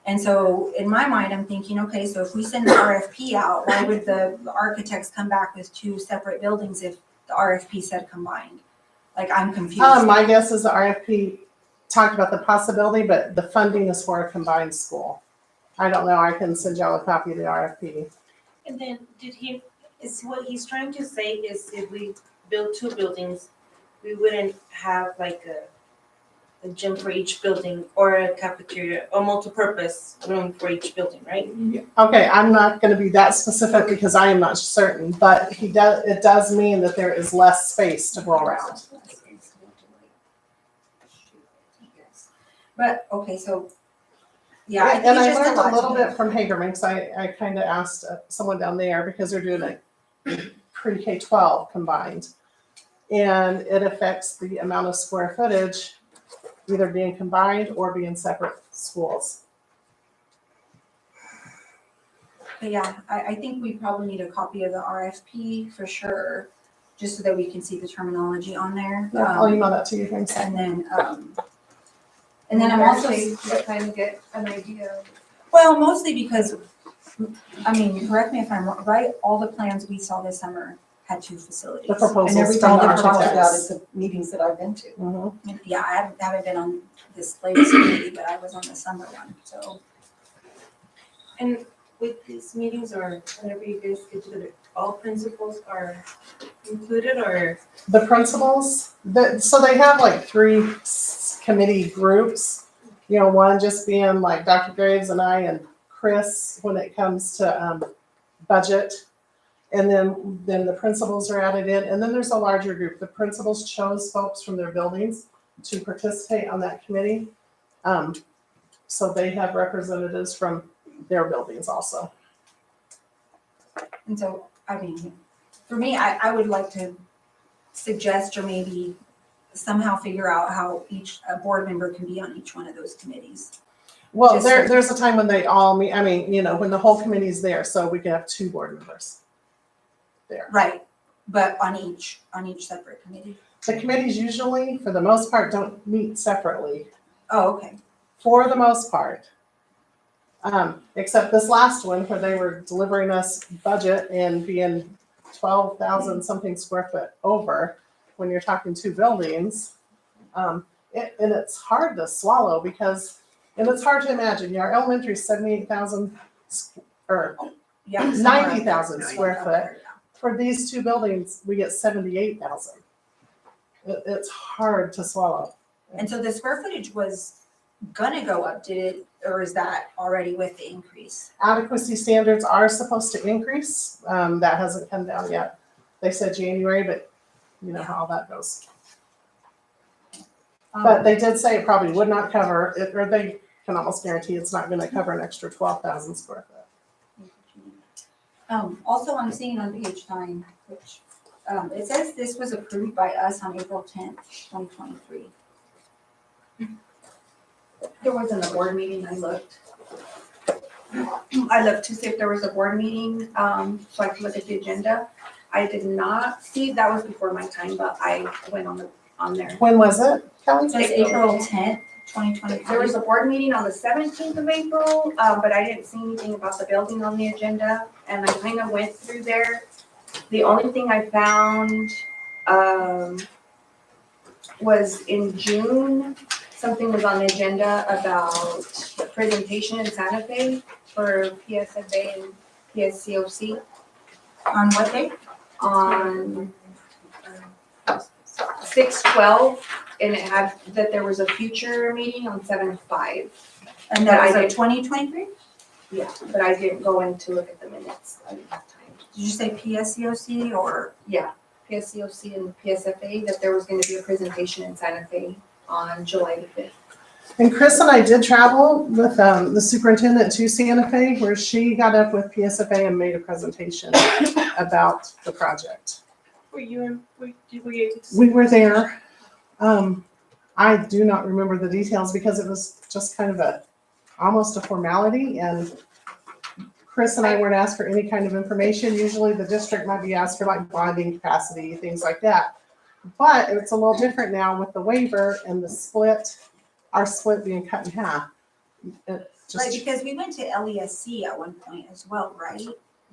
And so in my mind, I'm thinking, okay, so if we send the RFP out, why would the architects come back with two separate buildings if the RFP said combined? Like, I'm confused. My guess is the RFP talked about the possibility, but the funding is for a combined school. I don't know, I can send y'all a copy of the RFP. And then is what he's trying to say is if we build two buildings, we wouldn't have like a gym for each building or a cafeteria or multi-purpose room for each building, right? Okay, I'm not gonna be that specific because I am not certain, but it does mean that there is less space to go around. But, okay, so, yeah. I think And it's I just learned lot a little to bit from Hagerman, because I kind of asked someone down there, because they're doing a pre-K-12 combined. And it affects the amount of square footage, either being combined or being separate schools. But yeah, I think we probably need a copy of the RFP for sure, just so that we can see the terminology on there. I'll email that to you, thanks. And then I'm also. To kind of get an idea. Well, mostly because, I mean, correct me if I'm right, all the plans we saw this summer had two facilities. The proposals And everything from the they're talking about architects. at the meetings that I've been to. Mhm. Yeah, I haven't been on this latest committee, but I was on the summer one, so. And with these meetings or whenever you guys get together, all principals are included or? The principals, so they have like three committee groups. One just being like Dr. Graves and I and Chris when it comes to budget. And then the principals are added in, and then there's a larger group. The principals chose folks from their buildings to participate on that committee. So they have representatives from their buildings also. And so, I mean, for me, I would like to suggest or maybe somehow figure out how a board member can be on each one of those committees. Well, Just there's a time when they all meet, when the whole committee's there, so we can have two board members there. Right, but on each separate committee. The committees usually, for the most part, don't meet separately, Oh, okay. for the most part. Except this last one where they were delivering us budget and being 12,000 something square foot over when you're talking two buildings. And it's hard to swallow because, and it's hard to imagine, our elementary is 78,000 or Yeah. 90,000 square foot. for these two buildings, we get 78,000. It's hard to swallow. And so the square footage was gonna go up, did it, or is that already with the increase? Adequacy standards are supposed to increase. That hasn't come down yet. They said January, but you know how that goes. But they did say it probably would not cover it, or they can almost guarantee it's not gonna cover an extra 12,000 square foot. Also, I'm seeing on page 9, which, it says this was approved by us on April 10th, 2023. There wasn't a board meeting, I looked. I looked to see if there was a board meeting, so I could look at the agenda. I did not see, that was before my time, but I went on there. When was it, Kelly? It says April 10th, 2023. There was a board meeting on the 17th of April, but I didn't see anything about the building on the agenda, and I kind of went through there. The only thing I found, was in June, something was on the agenda about the presentation in Santa Fe for PSFA and PSCOC. On what day? On 6/12, and it had that there was a future meeting on 7/5. And that was like 2023? Yeah, but I didn't go in to look at the minutes. I didn't have time. Did you say PSCOC or? Yeah, PSCOC and PSFA, that there was gonna be a presentation in Santa Fe on July the 5th. And Chris and I did travel with the superintendent to Santa Fe, where she got up with PSFA and made a presentation about the project. Were you able to see? We were there. I do not remember the details because it was just kind of almost a formality, and Chris and I weren't asked for any kind of information. Usually the district might be asked for like bonding capacity, things like that. But it's a little different now with the waiver and the split, our split being cut in half. It Like, just, because we went to LESC at one point as well, right?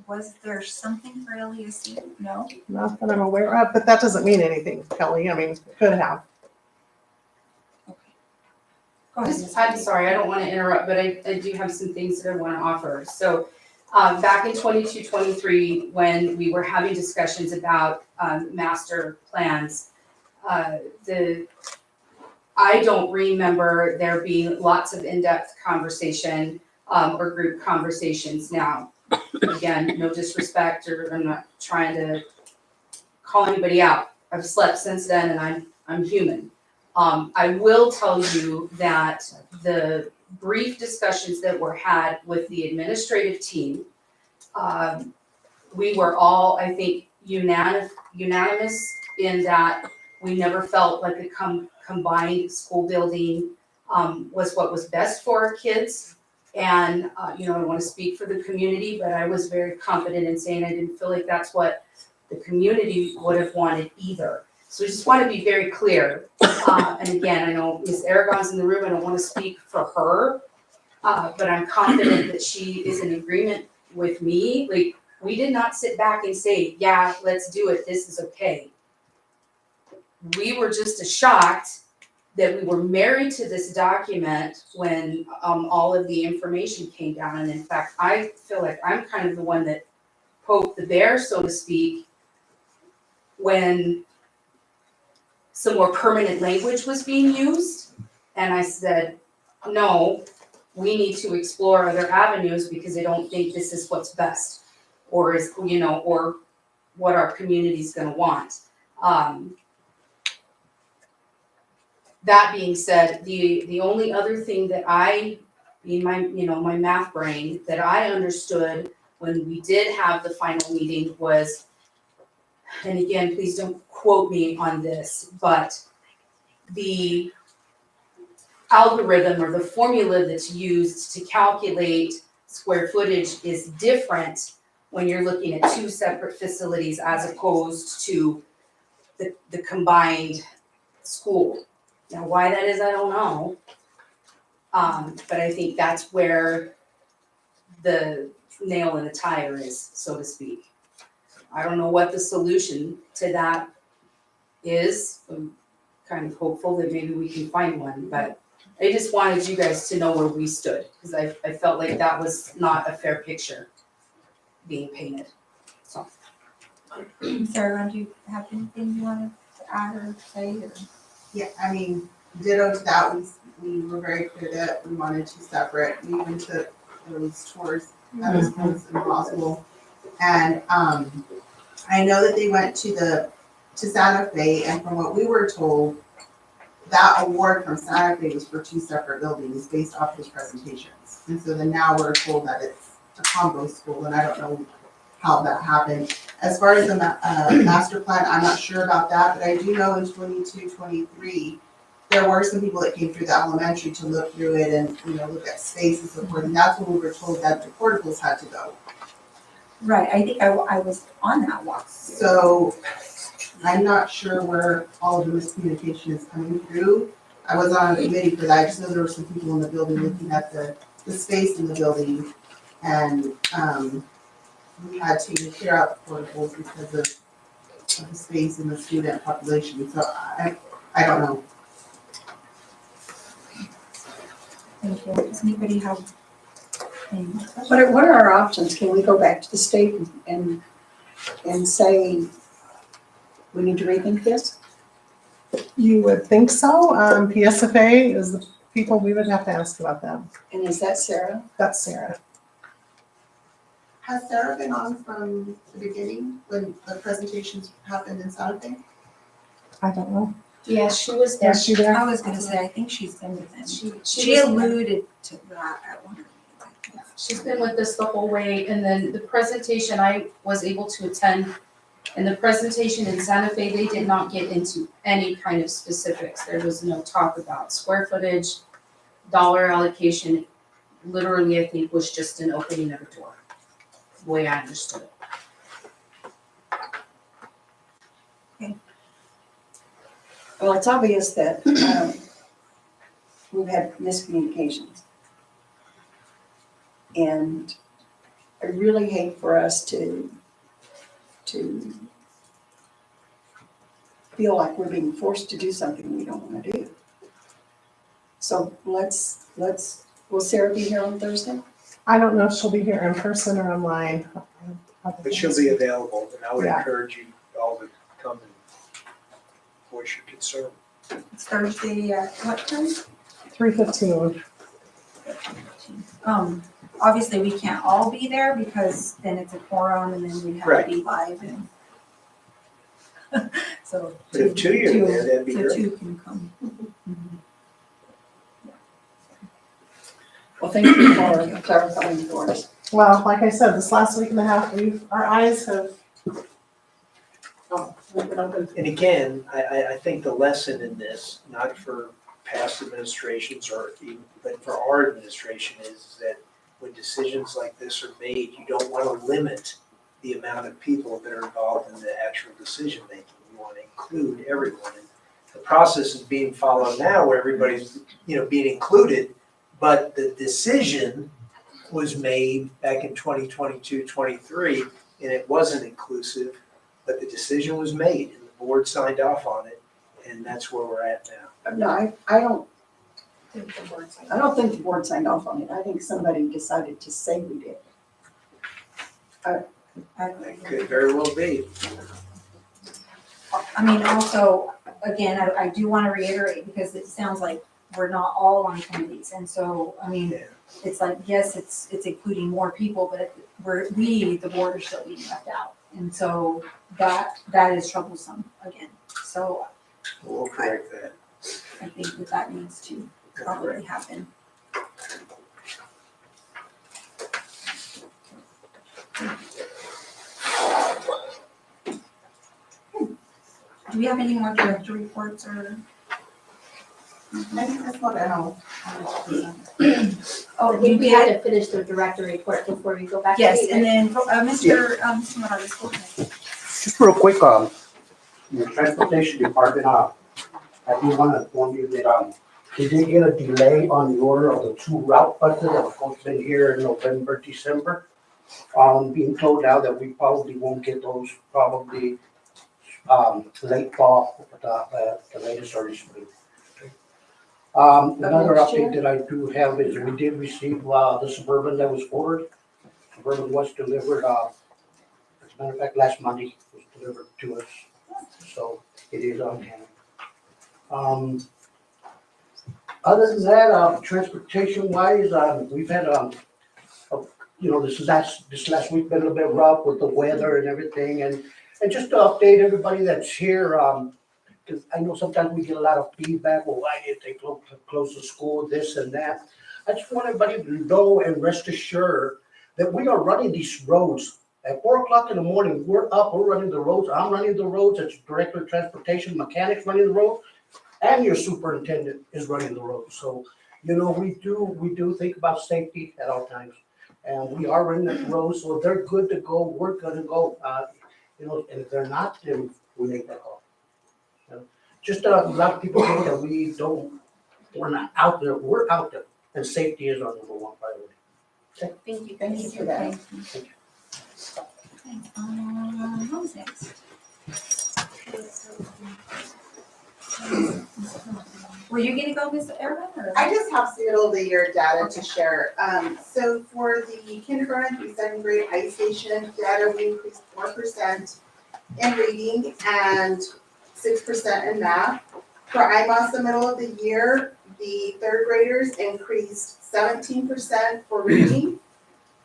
Was there something for LESC? No? not that I'm aware of, but that doesn't mean anything, Kelly. I mean, could have. Go ahead. I'm sorry, I don't want to interrupt, but I do have some things that I want to offer. So back in 22-23, when we were having discussions about master plans, I don't remember there being lots of in-depth conversation or group conversations. Now, again, no disrespect, or I'm not trying to call anybody out. I've slept since then, and I'm human. I will tell you that the brief discussions that were had with the administrative team, we were all, I think, unanimous in that we never felt like a combined school building was what was best for our kids. And, I don't want to speak for the community, but I was very confident in saying I didn't feel like that's what the community would have wanted either. So I just want to be very clear. And again, I know Ms. Aragon's in the room, I don't want to speak for her, but I'm confident that she is in agreement with me. Like, we did not sit back and say, yeah, let's do it, this is okay. We were just as shocked that we were married to this document when all of the information came down. And in fact, I feel like I'm kind of the one that poked the bear, so to speak, when some more permanent language was being used. And I said, no, we need to explore other avenues because I don't think this is what's best or is, or what our community's gonna want. That being said, the only other thing that I, in my math brain, that I understood when we did have the final meeting was, and again, please don't quote me on this, but the algorithm or the formula that's used to calculate square footage is different when you're looking at two separate facilities as opposed to the combined school. Now, why that is, I don't know. But I think that's where the nail in the tire is, so to speak. I don't know what the solution to that is. I'm kind of hopeful that maybe we can find one, but I just wanted you guys to know where we stood, because I felt like that was not a fair picture being painted, so. Sarah, do you have anything you want to add or say? Or? Yeah, I mean, ditto to that, we were very clear that we wanted two separate, we even took those tours that was impossible. And, I know that they went to Santa Fe, and from what we were told, that award from Santa Fe was for two separate buildings based off those presentations. And so then now we're told that it's a combo school, and I don't know how that happened. As far as the master plan, I'm not sure about that, but I do know in 22, 23, there were some people that came through the elementary to look through it and, look at space and so forth, and that's when we were told that the portables had to go. Right, I think I was on that walk. So I'm not sure where all of the miscommunication is coming through. I was on a committee for that, I just know there were some people in the building looking at the space in the building, and, we had to clear out the portables because of the space and the student population, so I don't know. Thank you. Does anybody have any more questions? What are our options? Can we go back to the state and say, we need to rethink this? You would think so, PSFA is the people we would have to ask about them. And is that Sarah? That's Sarah. Has Sarah been on from the beginning when the presentations happened in Santa Fe? I don't know. Yes, she was there. Was she there? I was gonna say, I think she's been with them. She was- alluded to that at one of the meetings. She's been with us the whole way, and then the presentation I was able to attend. And the presentation in Santa Fe, they did not get into any kind of specifics. There was no talk about square footage, dollar allocation. Literally, I think was just an opening of a door, the way I understood it. Well, it's obvious that we've had miscommunications. And I really hate for us to feel like we're being forced to do something we don't want to do. So will Sarah be here on Thursday? I don't know if she'll be here in person or online. But she'll be available, and I would Yeah. encourage you all to come and voice your concern. It's Thursday at what time? 3:15. Obviously, we can't all be there because then it's a quorum and then we have Right. to be live and. So. But if two of you are there, that'd be So great. two can come. Well, thank you for clarifying for us. Well, like I said, this last week and a half, our eyes have. We've been open. And again, I think the lesson in this, not for past administrations or even, but for our administration is that when decisions like this are made, you don't want to limit the amount of people that are involved in the actual decision making. You want to include everyone. And the process is being followed now where everybody's, being included, but the decision was made back in 2022, 23, and it wasn't inclusive, but the decision was made and the board signed off on it, and that's where we're at now. No, I don't think the board signed off on it. I think somebody decided to say we did. That could very well be. I mean, also, again, I do want to reiterate because it sounds like we're not all on committees. And so, I mean, it's like, yes, it's including more people, but the board, are still being left out. And so that is troublesome again. So We'll correct that. I think that needs to probably happen. Do we have any more director reports or? I think that's what I know. Oh, we had to finish the director report before we go back to Yes, meeting. and then Mr. Morales, go ahead. Just real quick, in the transportation department, I do want to inform you that, they did get a delay on the order of the 2 route buses that were supposed to be here in November, December. Being told now that we probably won't get those probably, late fall, the latest early spring. Another update that I do have is we did receive, the Suburban that was ordered. Suburban was delivered, matter of fact, last Monday was delivered to us, so it is on hand. Other than that, transportation wise, we've had, this last week been a little bit rough with the weather and everything, and just to update everybody that's here, because I know sometimes we get a lot of feedback, well, why did they close the school, this and that. I just want everybody to know and rest assured that we are running these roads. At 4 o'clock in the morning, we're up, we're running the roads, I'm running the roads, it's director of transportation, mechanics running the road, and your superintendent is running the road. So, we do think about safety at all times. And we are running the roads, so if they're good to go, we're good to go. And if they're not, then we make that call. Just a lot of people know that we're not out there, we're out there, and safety is our number one priority. Thank you for that. Who's next? Were you gonna go, Ms. Erin, or? I just have some middle of the year data to share. So for the kindergarten through second grade high station data, we increased 4% in reading and 6% in math. For IMOS, the middle of the year, the third graders increased 17% for reading,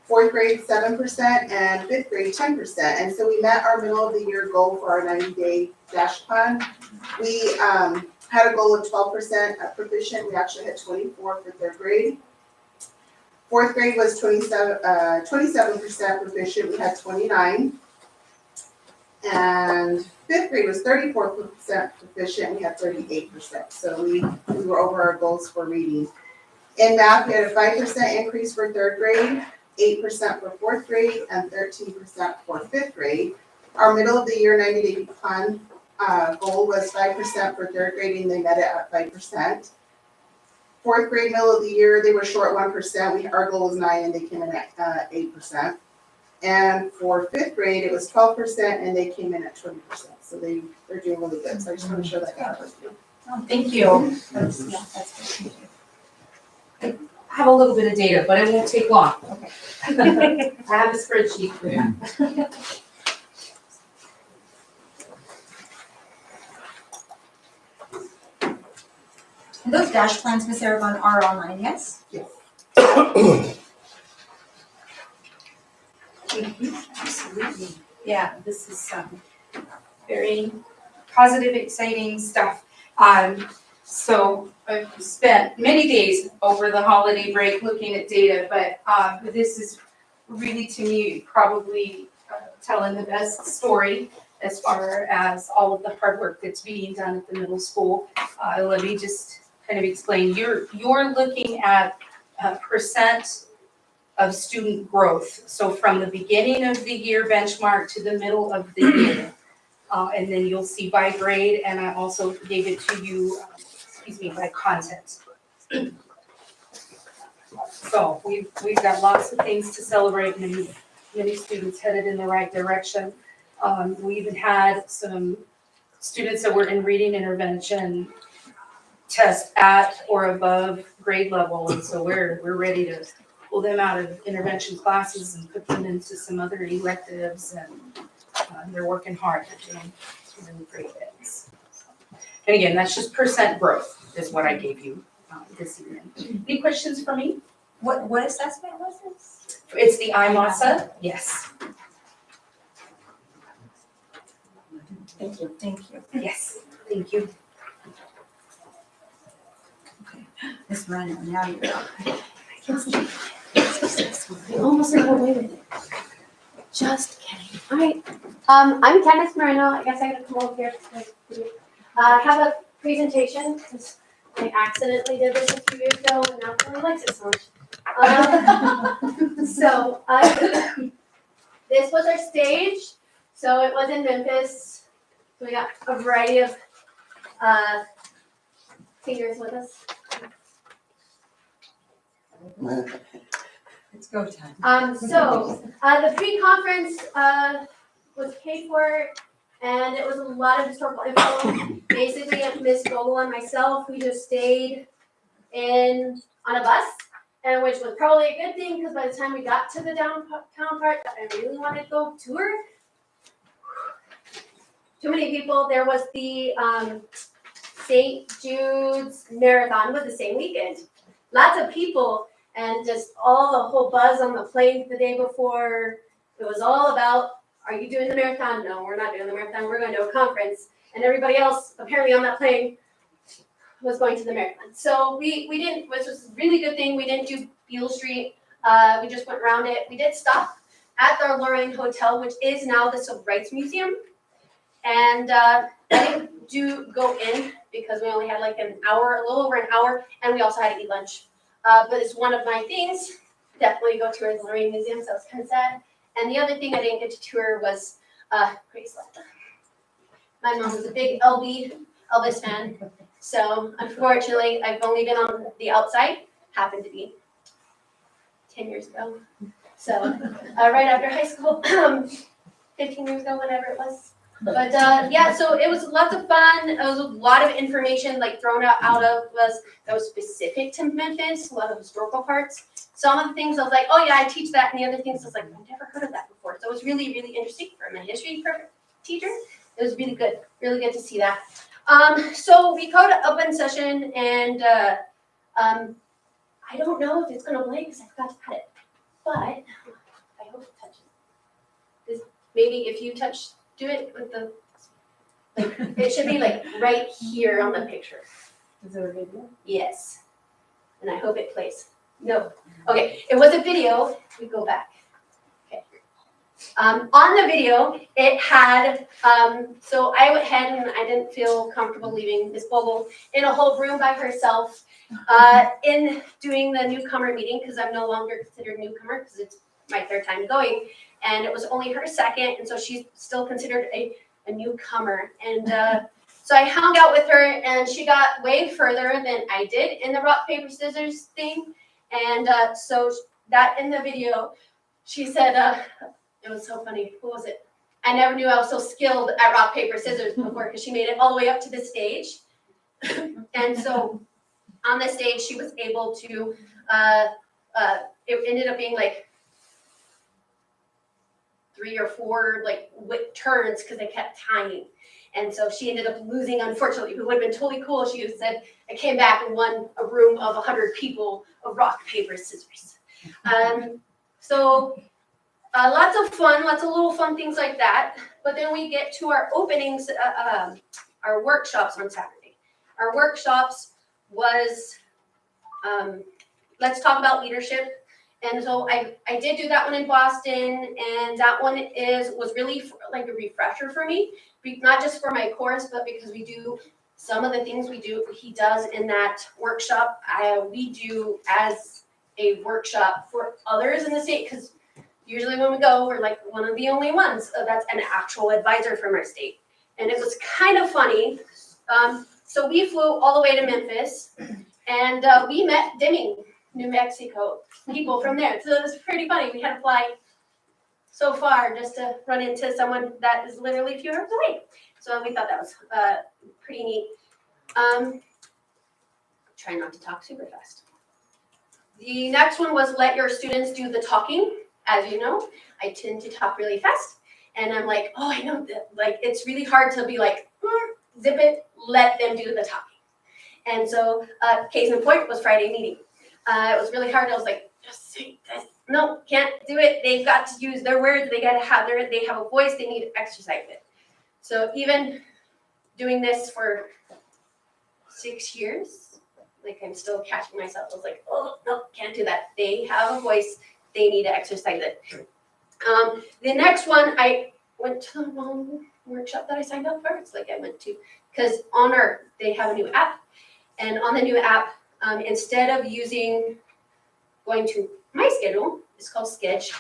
fourth grade 7%, and fifth grade 10%. And so we met our middle of the year goal for our 90-day dash plan. We had a goal of 12% proficient. We actually had 24 for third grade. Fourth grade was 27% proficient. We had 29. And fifth grade was 34% proficient. We had 38%. So we were over our goals for reading. In math, we had a 5% increase for third grade, 8% for fourth grade, and 13% for fifth grade. Our middle of the year 90-day plan goal was 5% for third grade, and they met it at 5%. Fourth grade, middle of the year, they were short 1%. Our goal was 9%, and they came in at 8%. And for fifth grade, it was 12%, and they came in at 20%. So they're doing really good. So I just want to show that out with you. Oh, thank you. That's good. Thank you. I have a little bit of data, but it won't take long. Okay. I have a spreadsheet for you. And those dash plans, Ms. Aragon, are online, yes? Yes. Absolutely. Yeah, this is very positive, exciting stuff. So I've spent many days over the holiday break looking at data, but this is really, to me, probably telling the best story as far as all of the hard work that's being done at the middle school. Let me just kind of explain. You're looking at percent of student growth. So from the beginning of the year benchmark to the middle of the year. And then you'll see by grade, and I also gave it to you, by content. So we've got lots of things to celebrate, and many students headed in the right direction. We even had some students that were in reading intervention test at or above grade level, and so we're ready to pull them out of intervention classes and put them into some other electives, and they're working hard. They're doing really great things. And again, that's just percent growth is what I gave you this evening. Any questions for me? What assessment was this? It's the IMASA, yes. Thank you. Thank you. Yes, thank you. Okay. Ms. Ryan, now you're up. I almost got away with it. Just kidding. All right. I'm Candace Moreno. I guess I gotta come over here. I have a presentation because I accidentally did this a few years ago and now I likes it so much. This was our stage. So it was in Memphis. So we got a variety of singers with us. It's go time. The pre-conference was paid for, and it was a lot of historical info. Basically, Miss Vogel and myself, we just stayed on a bus, and which was probably a good thing because by the time we got to the downtown part that I really wanted to go tour, too many people. There was the St. Jude's Marathon was the same weekend. Lots of people and just all the whole buzz on the plane the day before. It was all about, are you doing the marathon? No, we're not doing the marathon. We're going to a conference. And everybody else apparently on that plane was going to the marathon. So we didn't, which was a really good thing. We didn't do Beale Street. We just went around it. We did stop at the Lorraine Hotel, which is now the Civil Rights Museum. And I didn't go in because we only had like an hour, a little over an hour, and we also had to eat lunch. But it's one of my things. Definitely go tour the Lorraine Museum, so it's kind of sad. And the other thing I didn't get to tour was Graceland. My mom was a big Elvis fan, so unfortunately, I've only been on the outside. Happened to be 10 years ago. So right after high school, 15 years ago, whatever it was. But yeah, so it was lots of fun. It was a lot of information like thrown out of us that was specific to Memphis, a lot of historical parts. Some of the things I was like, oh yeah, I teach that, and the other things I was like, I've never heard of that before. So it was really, really interesting for a history teacher. It was really good to see that. So we go to open session, and I don't know if it's gonna play because I forgot to cut it, but I hope it touches. Maybe if you do it with the, like, it should be like right here on the picture. Is there a video? Yes. And I hope it plays. No. Okay, it was a video. We go back. Okay. On the video, it had, so I went ahead and I didn't feel comfortable leaving Miss Bogle in a whole room by herself in doing the newcomer meeting because I'm no longer considered newcomer because it's my third time going. And it was only her second, and so she's still considered a newcomer. And so I hung out with her, and she got way further than I did in the rock, paper, scissors thing. And so that in the video, she said, it was so funny. What was it? I never knew I was so skilled at rock, paper, scissors before because she made it all the way up to the stage. And so on the stage, she was able to, it ended up being like 3 or 4 like turns because they kept tying. And so she ended up losing, unfortunately. It would have been totally cool. She said, I came back and won a room of 100 people of rock, paper, scissors. So lots of fun, lots of little fun things like that. But then we get to our openings, our workshops on Saturday. Our workshops was, let's talk about leadership. And so I did do that one in Boston, and that one was really like a refresher for me, not just for my course, but because we do some of the things he does in that workshop, we do as a workshop for others in the state, because usually when we go, we're like one of the only ones that's an actual advisor from our state. And it was kind of funny. So we flew all the way to Memphis, and we met Deming, New Mexico, people from there. So it was pretty funny. We had to fly so far just to run into someone that is literally a few hours away. So we thought that was pretty neat. Try not to talk super fast. The next one was let your students do the talking. As you know, I tend to talk really fast. And I'm like, oh, I know that. Like, it's really hard to be like, zip it, let them do the talking. And so case in point was Friday meeting. It was really hard. I was like, just say this. No, can't do it. They've got to use their words. They got to have they have a voice. They need to exercise it. So even doing this for 6 years, like I'm still catching myself. I was like, oh, no, can't do that. They have a voice. They need to exercise it. The next one, I went to the wrong workshop that I signed up for. It's like I went to, because they have a new app. And on the new app, instead of going to my schedule, it's called Sketch,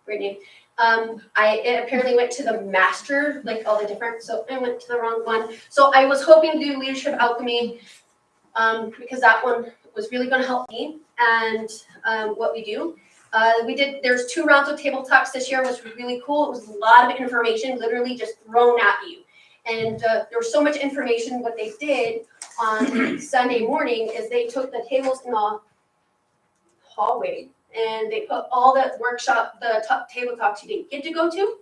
great name. It apparently went to the master, like all the different, so I went to the wrong one. So I was hoping to do Leadership Alchemy, because that one was really gonna help me and what we do. There's 2 rounds of table talks this year, which was really cool. It was a lot of information, literally just thrown at you. And there was so much information. What they did on Sunday morning is they took the tables in the hallway and they put all the table talks you didn't get to go to,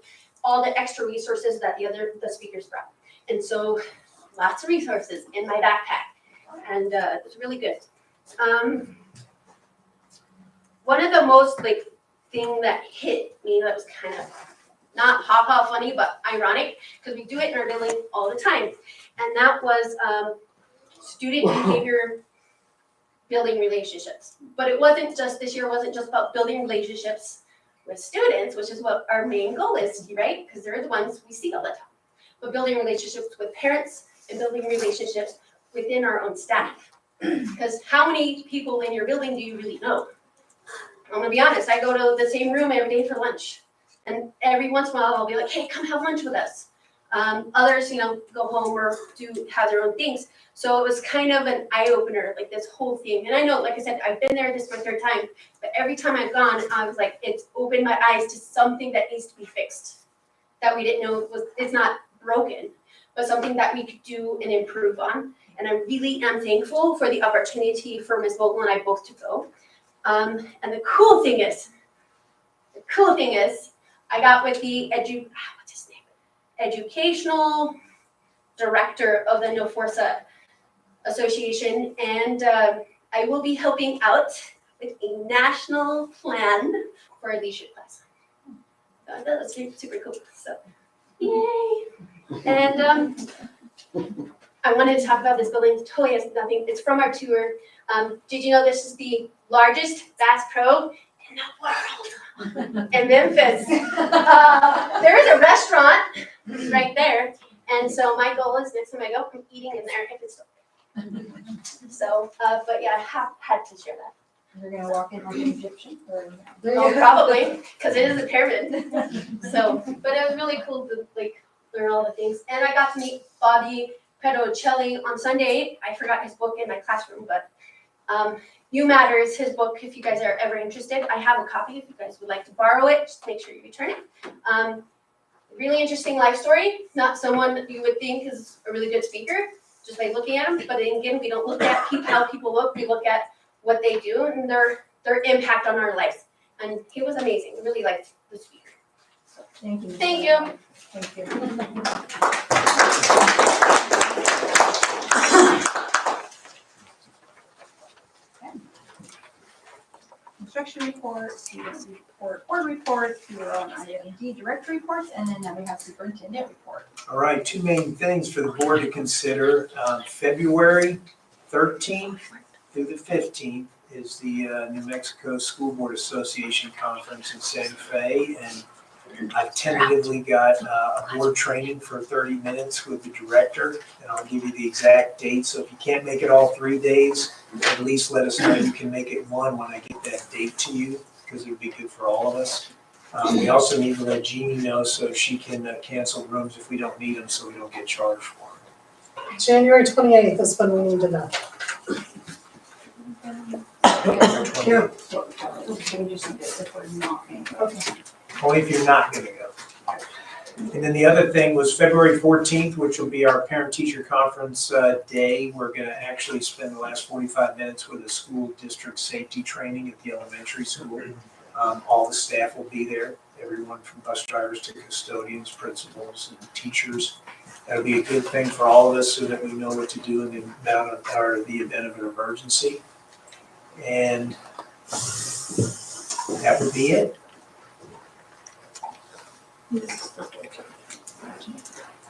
all the extra resources that the speakers brought. And so lots of resources in my backpack, and it's really good. One of the most thing that hit me that was kind of not ha funny, but ironic, because we do it in our building all the time, and that was student behavior, building relationships. But it wasn't just, this year wasn't just about building relationships with students, which is what our main goal is, right? Because they're the ones we see all the time. But building relationships with parents and building relationships within our own staff. Because how many people in your building do you really know? I'm gonna be honest, I go to the same room every day for lunch. And every once in a while, I'll be like, hey, come have lunch with us. Others, go home or have their own things. So it was kind of an eye-opener, this whole thing. And I know, like I said, I've been there, this is my third time, but every time I've gone, I was like, it's opened my eyes to something that needs to be fixed. That we didn't know it's not broken, but something that we could do and improve on. And I really am thankful for the opportunity for Ms. Vogel and I both to go. And the cool thing is, I got with the educational director of the No Forza Association, and I will be helping out with a national plan for a leadership class. So that's super cool. So, yay! And I wanted to talk about this building. It totally has nothing. It's from our tour. Did you know this is the largest Bass Pro in the world? In Memphis. There is a restaurant right there. And so my goal is next time I go, I'm eating in there if it's still. So, but yeah, I had to share that. You're gonna walk in like an Egyptian? Oh, probably, because it is a pyramid. So, but it was really cool to learn all the things. And I got to meet Bobby Petrocelli on Sunday. I forgot his book in my classroom, but You Matters, his book, if you guys are ever interested. I have a copy if you guys would like to borrow it. Just make sure you return it. Really interesting life story. Not someone you would think is a really good speaker, just by looking at him. But again, we don't look at how people look. We look at what they do and their impact on our lives. And he was amazing. I really liked the speaker. So, thank you. Thank you. Thank you. Construction reports, CSC report, board reports, your own IMD director reports, and then we have superintendent report. All right, two main things for the board to consider. February 13th through the 15th is the New Mexico School Board Association Conference in Santa Fe, and I've tentatively got a board training for 30 minutes with the director, and I'll give you the exact date. So if you can't make it all 3 days, at least let us know you can make it one when I get that date to you, because it would be good for all of us. We also need to let Jeannie know so she can cancel rooms if we don't need them, so we don't get charged for them. January 28th is when we need to know. Here. Okay, we just need this if we're not paying. Okay. Only if you're not gonna go. And then the other thing was February 14th, which will be our parent-teacher conference day. We're gonna actually spend the last 45 minutes with a school district safety training at the elementary school. All the staff will be there, everyone from bus drivers to custodians, principals, and teachers. That'll be a good thing for all of us so that we know what to do in the event of an emergency. And that would be it.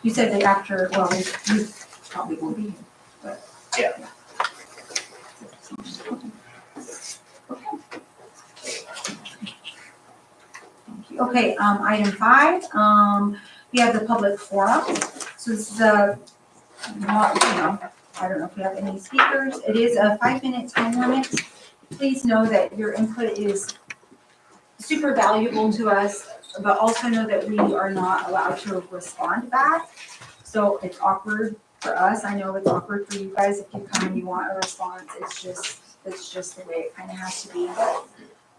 You said that after, well, you probably won't be here, but. Yeah. Okay, item 5, we have the public forum. So this is I don't know if we have any speakers. It is a 5-minute time limit. Please know that your input is super valuable to us, but also know that we are not allowed to respond back. So it's awkward for us. I know it's awkward for you guys if you come and you want a response. It's just the way it kind of has to be. But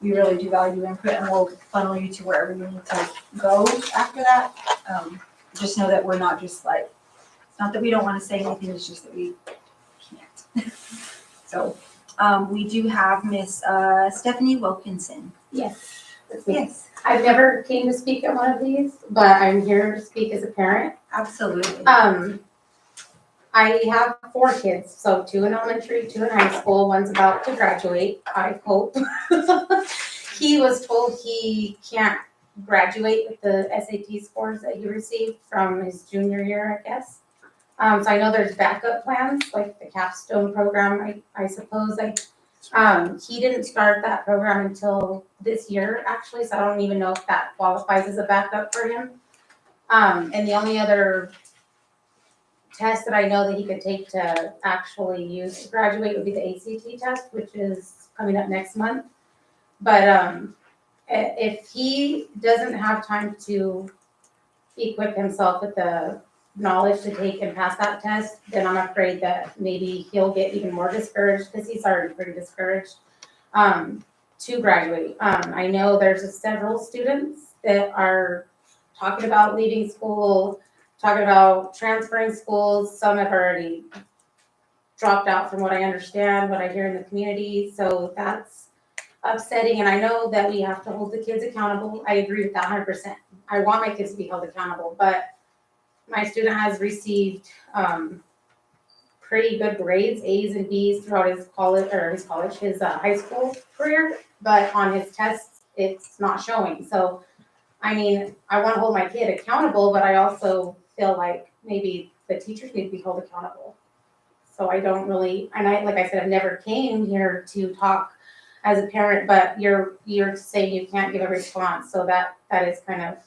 we really do value input, and we'll funnel you to wherever you need to go after that. Just know that we're not just it's not that we don't want to say anything, it's just that we can't. So we do have Miss Stephanie Wilkinson. Yes. That's me. Yes, I've never came to speak at one of these, but I'm here to speak as a parent. absolutely. I have 4 kids, so 2 in elementary, 2 in high school, one's about to graduate, I hope. He was told he can't graduate with the SAT scores that he received from his junior year, I guess. So I know there's backup plans, like the capstone program, I suppose, he didn't start that program until this year, actually, so I don't even know if that qualifies as a backup for him. And the only other test that I know that he could take to actually use to graduate would be the ACT test, which is coming up next month. But if he doesn't have time to equip himself with the knowledge to take and pass that test, then I'm afraid that maybe he'll get even more discouraged, because he's already pretty discouraged, to graduate. I know there's several students that are talking about leaving school, talking about transferring schools. Some have already dropped out from what I understand, what I hear in the community, so that's upsetting. And I know that we have to hold the kids accountable. I agree with that 100%. I want my kids to be held accountable, but my student has received pretty good grades, A's and B's throughout his high school career, but on his tests, it's not showing. So, I mean, I want to hold my kid accountable, but I also feel like maybe the teachers need to be held accountable. So I don't really, and like I said, I never came here to talk as a parent, but you're saying you can't give a response, so that is kind of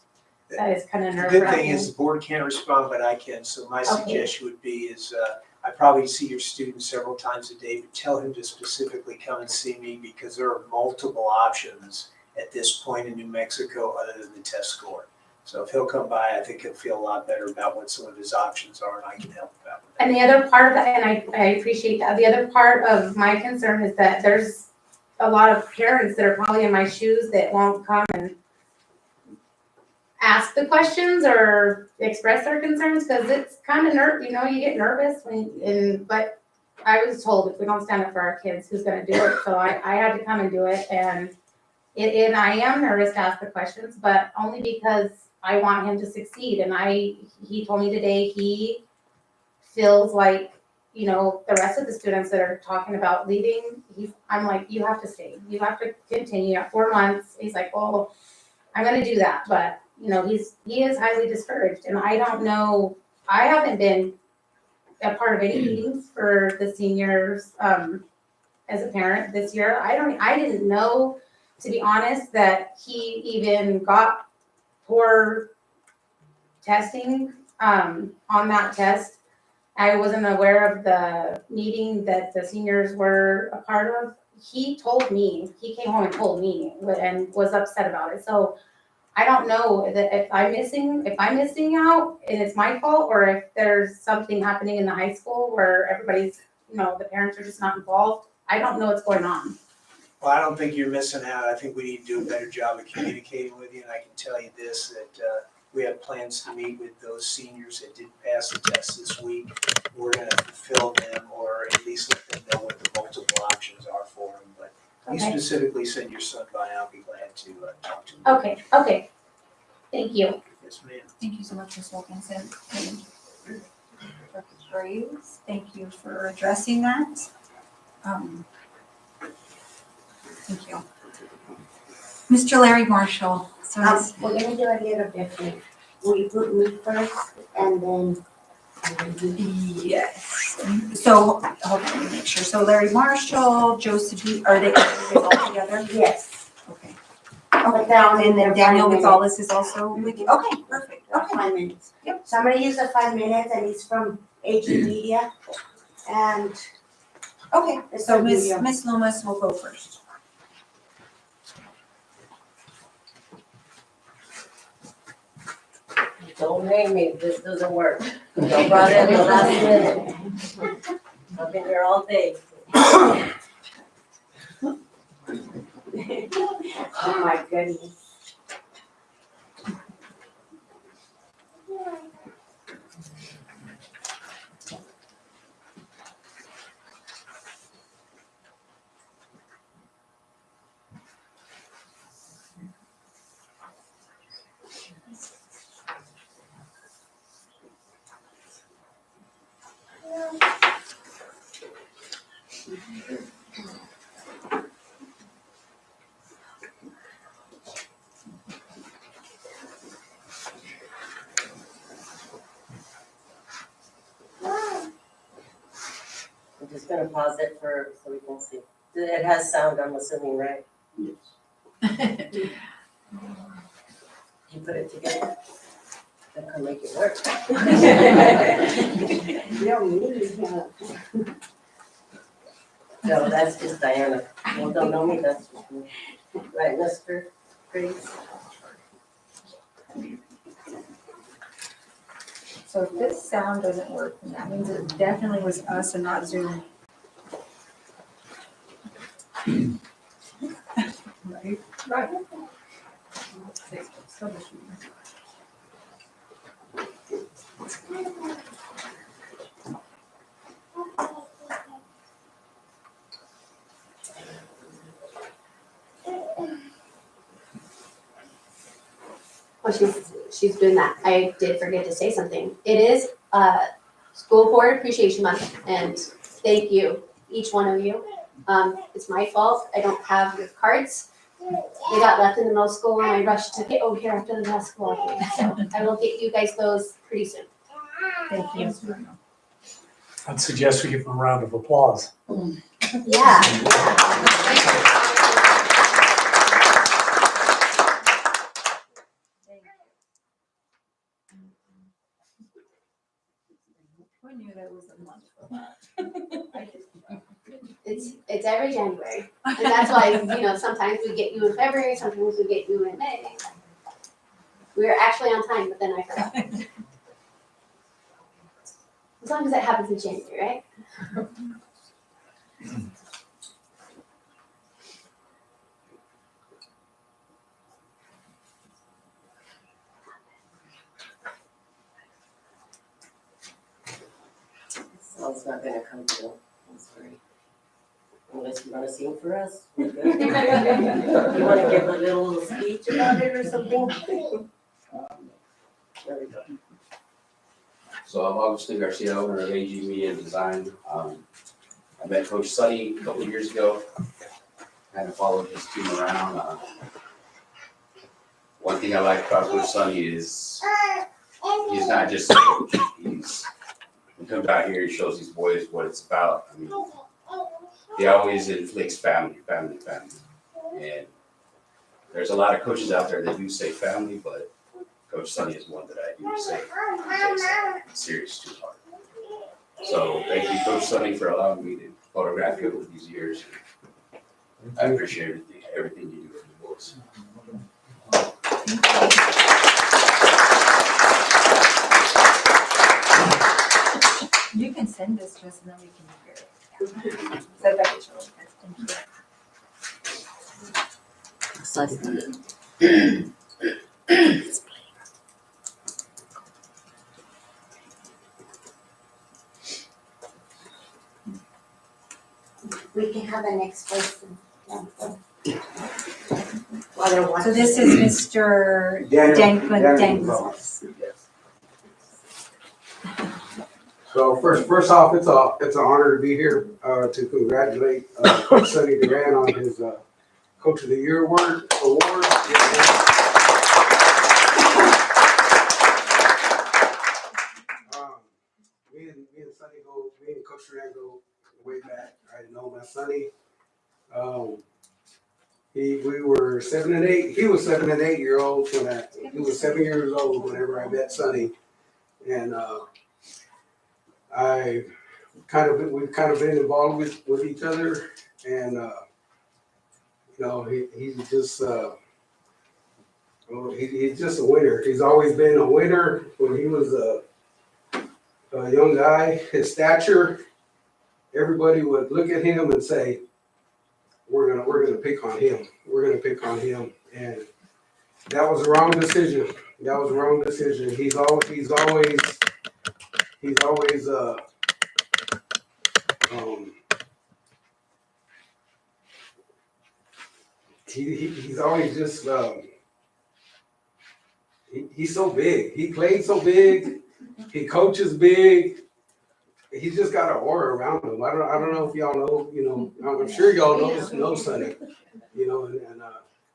nerve-wracking. The good thing is the board can't respond, but I can, so my suggestion would be is, I probably see your student several times a day, but tell him to specifically come and see me, because there are multiple options at this point in New Mexico other than the test score. So if he'll come by, I think he'll feel a lot better about what some of his options are, and I can help him out with that. And the other part of that, and I appreciate that, the other part of my concern is that there's a lot of parents that are probably in my shoes that won't come and ask the questions or express their concerns, because it's kind of you get nervous but I was told if we don't stand up for our kids, who's gonna do it? So I had to come and do it, and I am nervous to ask the questions, but only because I want him to succeed. And he told me today he feels like, the rest of the students that are talking about leaving, I'm like, you have to stay. You have to continue at 4 months. He's like, well, I'm gonna do that, but he is highly discouraged, and I don't know, I haven't been a part of any meetings for the seniors, as a parent this year. I didn't know, to be honest, that he even got poor testing, on that test. I wasn't aware of the meeting that the seniors were a part of. He came home and told me, and was upset about it. So I don't know that if I'm missing out and it's my fault, or if there's something happening in the high school where everybody's, the parents are just not involved. I don't know what's going on. Well, I don't think you're missing out. I think we need to do a better job of communicating with you, and I can tell you this, that we have plans to meet with those seniors that didn't pass the test this week. We're gonna fulfill them, or at least let them know what the multiple options are for them, but you Okay. specifically send your son by, I'll be glad to talk to him. Okay. Thank you. Yes, ma'am. Thank you so much, Ms. Wilkinson. And Dr. Graves, thank you for addressing that. Thank you. Mr. Larry Marshall, so We're gonna do a little different. We put me first and then. yes. So, hold on, let me make sure. So Larry Marshall, Joseph, are they all together? Yes. Okay. But down And then in Daniel 5 Gonzalez is also with you? Okay, perfect. Okay. 5 minutes. Yep. So I'm gonna use the 5 minutes, and it's from AG Media. And Okay, it's so a video. Ms. Lomas will go first. Don't hang me if this doesn't work. Don't brought in the last minute. I've been here all day. Oh my goodness. gonna pause it so we can see. It has sound, I'm assuming, right? Yes. You put it together? That can make it work. No, that's just Diana. You don't know me, that's just me. Right, Mr. Grace? So if this sound doesn't work, then that means it definitely was us and not Zoom. Right? Right. Oh, she's doing that. I did forget to say something. It is School Board Appreciation Month, and thank you, each one of you. It's my fault. I don't have your cards. They got left in the middle school and I rushed to get over here after the basketball game. So I will get you guys those pretty soon. Thank you. I'd suggest we give them a round of applause. Yeah. Who knew that was a month? It's every January. And that's why, sometimes we get you in February, sometimes we get you in May. We were actually on time, but then I forgot. As long as it happens in January, right? Sound's not gonna come through. I'm sorry. Unless you wanna sing for us. We're good. You wanna give a little speech about it or something? There we go. So I'm Augustine Garcia, owner of AG Media Design. I met Coach Sonny a couple of years ago. Kind of followed his team around. One thing I like about Coach Sonny is he's not just a coach. When he comes out here, he shows these boys what it's about. I mean, he always inflicts family. And there's a lot of coaches out there that do say family, but Coach Sonny is one that I do say takes serious to heart. So thank you, Coach Sonny, for allowing me to photograph you over these years. I appreciate everything you do for the boys. You can send this to us and then we can hear it. So that is really good. Thank you. We can have the next person. So this is Mr. Daniel. So first off, it's an honor to be here to congratulate Sonny Duran on his Coach of the Year award. Me and Coach Duran go way back. I know my Sonny. We were 7 and 8. He was 7 and 8 year olds when he was 7 years old whenever I met Sonny, and we've kind of been involved with each other, and he's just he's just a winner. He's always been a winner. When he was a young guy, his stature, everybody would look at him and say, we're gonna pick on him. We're gonna pick on him, and that was the wrong decision. He's always just he's so big. He played so big. He coaches big. He's just got an aura around him. I don't know if y'all know. I'm sure y'all know Sonny.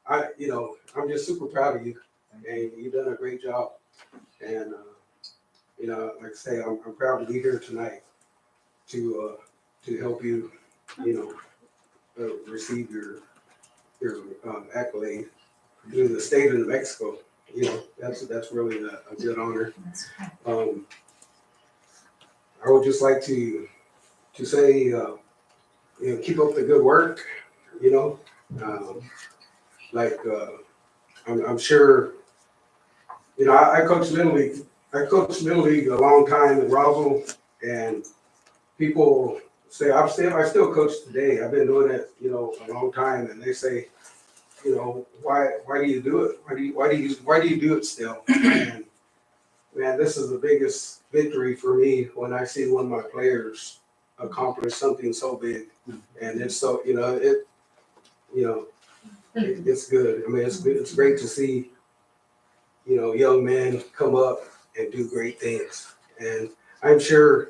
I'm just super proud of you, and you've done a great job. And like I say, I'm proud to be here tonight to to help you, receive your accolade due to the state of New Mexico. That's really a good honor. I would just like to say, keep up the good work. Um, I'm sure. I coached Little League. I coached Little League a long time in Roswell, and people say I still coach today. I've been doing it, a long time, and they say, why do you do it? Why do you do it still? And man, this is the biggest victory for me when I see one of my players accomplish something so big, and it's so it's good. I mean, it's great to see young men come up and do great things, and I'm sure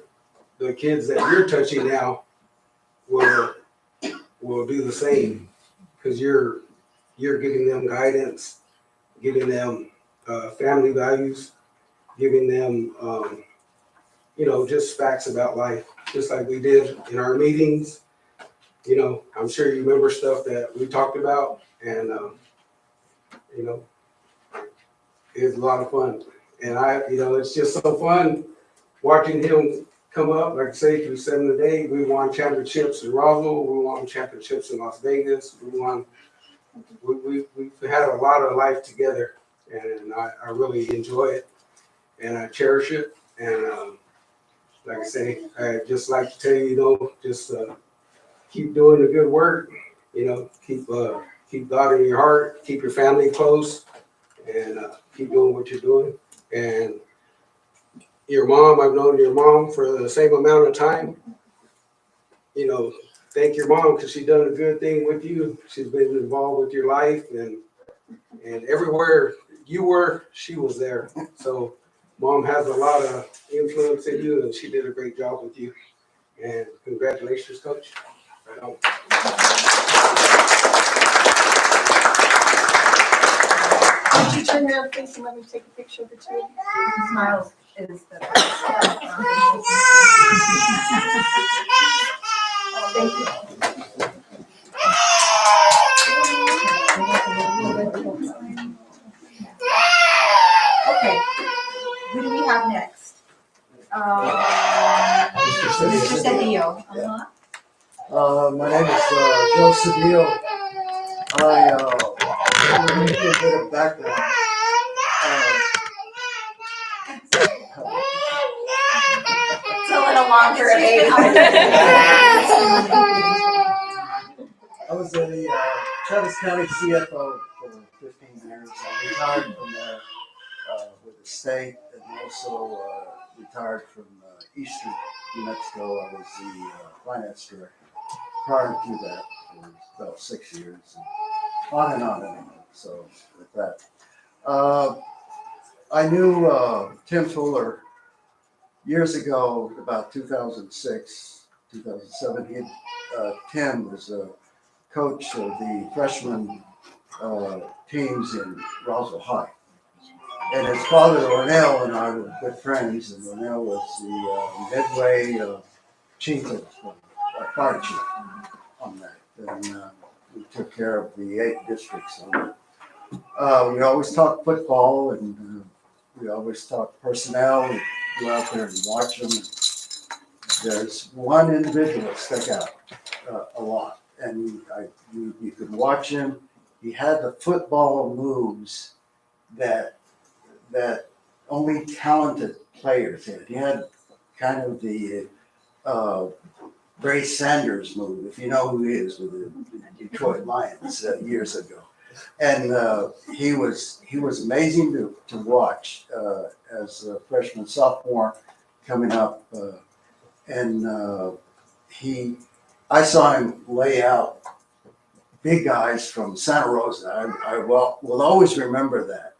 the kids that you're touching now will do the same because you're giving them guidance, giving them family values, giving them just facts about life, just like we did in our meetings. I'm sure you remember stuff that we talked about, and it's a lot of fun. And it's just so fun watching him come up. Like I say, through 7 a day, we won championships in Roswell, we won championships in Las Vegas, we've had a lot of life together, and I really enjoy it, and I cherish it. And like I say, I just like to tell you, just keep doing the good work. Keep God in your heart, keep your family close, and keep doing what you're doing. And your mom, I've known your mom for the same amount of time. Thank your mom because she's done a good thing with you. She's been involved with your life, and everywhere you were, she was there. So mom has a lot of influence in you, and she did a great job with you. And congratulations, coach. Right on. Would you turn around, please, and let me take a picture of the two of you? Smiles is the. Thank you. Okay, who do we have next? Mr. Cedillo. My name is Joe Cedillo. Let me give a bit of background. It's a little longer, I was a Travis County CFO for 15 years. I retired from there with the state, and also retired from Eastern New Mexico. I was the finance director. Prior to that, it was about 6 years, and on and on and on. So with that, I knew Tim Fuller years ago, about 2006, 2007. Tim was a coach of the freshman teams in Roswell High. And his father, Ornell, and I were good friends, and Ornell was the Midway chief of fire chief on that. And we took care of the 8 districts on it. We always talked football, and we always talked personnel. We go out there and watch them. There's one individual that stuck out a lot, and you could watch him. He had the football moves that only talented players had. He had kind of the Ray Sanders move, if you know who he is, with the Detroit Lions years ago. And he was amazing to watch as a freshman, sophomore coming up. I saw him lay out big guys from Santa Rosa. I will always remember that.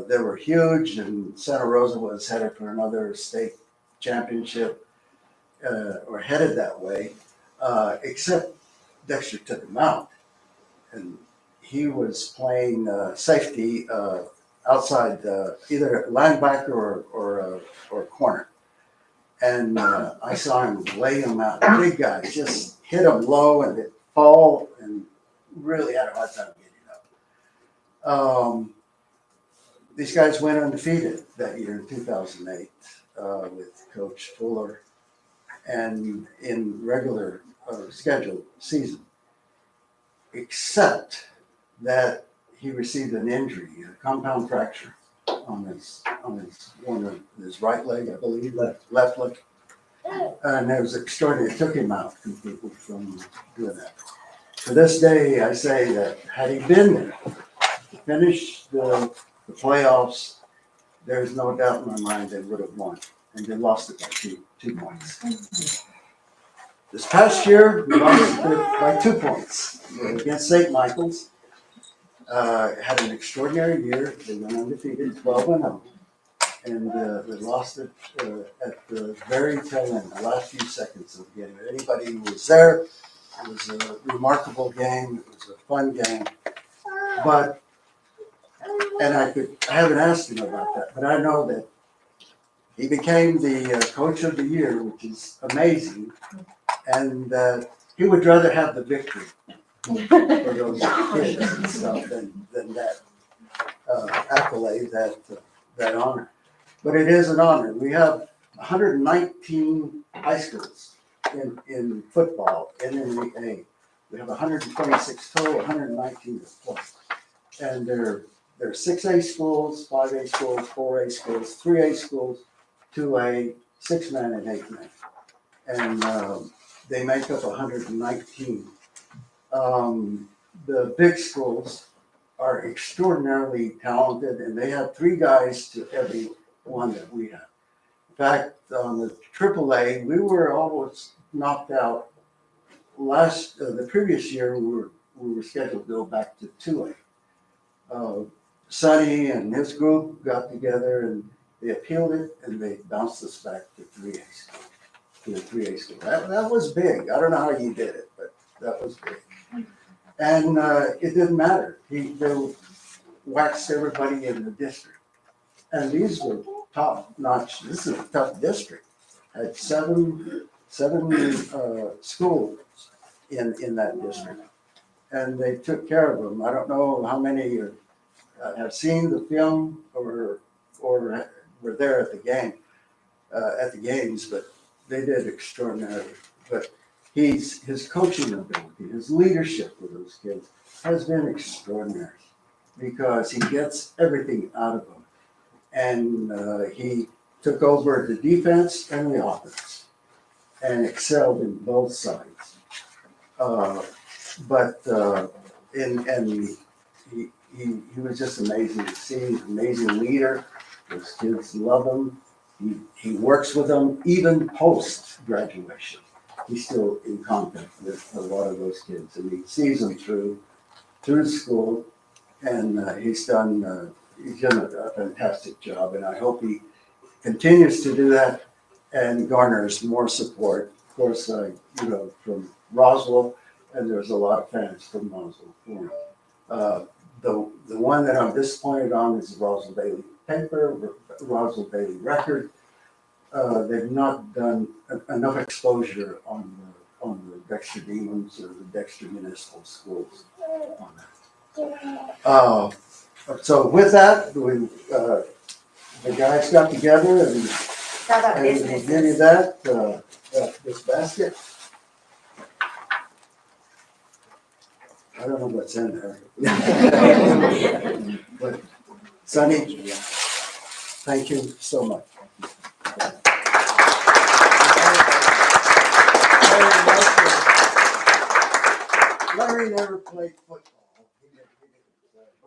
They were huge, and Santa Rosa was headed for another state championship, or headed that way, except Dexter took him out. And he was playing safety outside, either linebacker or corner. And I saw him lay them out. Big guys, just hit them low and they'd fall and really had a hard time getting up. These guys went undefeated that year in 2008 with Coach Fuller and in regular scheduled season, except that he received an injury, a compound fracture on his right leg, I believe, left leg. And it was extraordinary. It took him out completely from doing that. To this day, I say that had he been there, finished the playoffs, there's no doubt in my mind they would have won. And they lost it by two points. This past year, we lost it by 2 points against St. Michael's. Had an extraordinary year. They went undefeated, 12-0. And they lost it at the very tail end, the last few seconds of the game. Anybody who was there, it was a remarkable game. It was a fun game. But, and I haven't asked him about that, but I know that he became the coach of the year, which is amazing. And he would rather have the victory for those kids and stuff than that accolade, that honor. But it is an honor. We have 119 high schools in football, NNA. We have 126 total, 119 to play. And there are 6A schools, 5A schools, 4A schools, 3A schools, 2A, 6-man and 8-man. And they make up 119. The big schools are extraordinarily talented, and they have 3 guys to every one that we have. In fact, on the AAA, we were almost knocked out. The previous year, we were scheduled to go back to 2A. Sonny and his group got together and they appealed it, and they bounced us back to 3A school, to the 3A school. That was big. I don't know how you did it, but that was big. And it didn't matter. They waxed everybody in the district. And these were top notch. This is a tough district. Had seven schools in that district. And they took care of them. I don't know how many have seen the film or were there at the game, at the games, but they did extraordinary. But his coaching ability, his leadership with those kids has been extraordinary because he gets everything out of them. And he took over the defense and the offense and excelled in both sides. He was just amazing to see. He's an amazing leader. Those kids love him. He works with them even post graduation. He's still in contact with a lot of those kids, and he sees them through school. And he's done a fantastic job, and I hope he continues to do that and garners more support. Of course, from Roswell, and there's a lot of fans from Roswell for him. The one that I'm disappointed on is the Roswell Daily Paper, Roswell Daily Record. They've not done enough exposure on the Dexter Demons or the Dexter Municipal Schools on that. So with that, the guys got together and we'll give you that, this basket. I don't know what's in there. But Sonny, thank you so much. Larry never played football.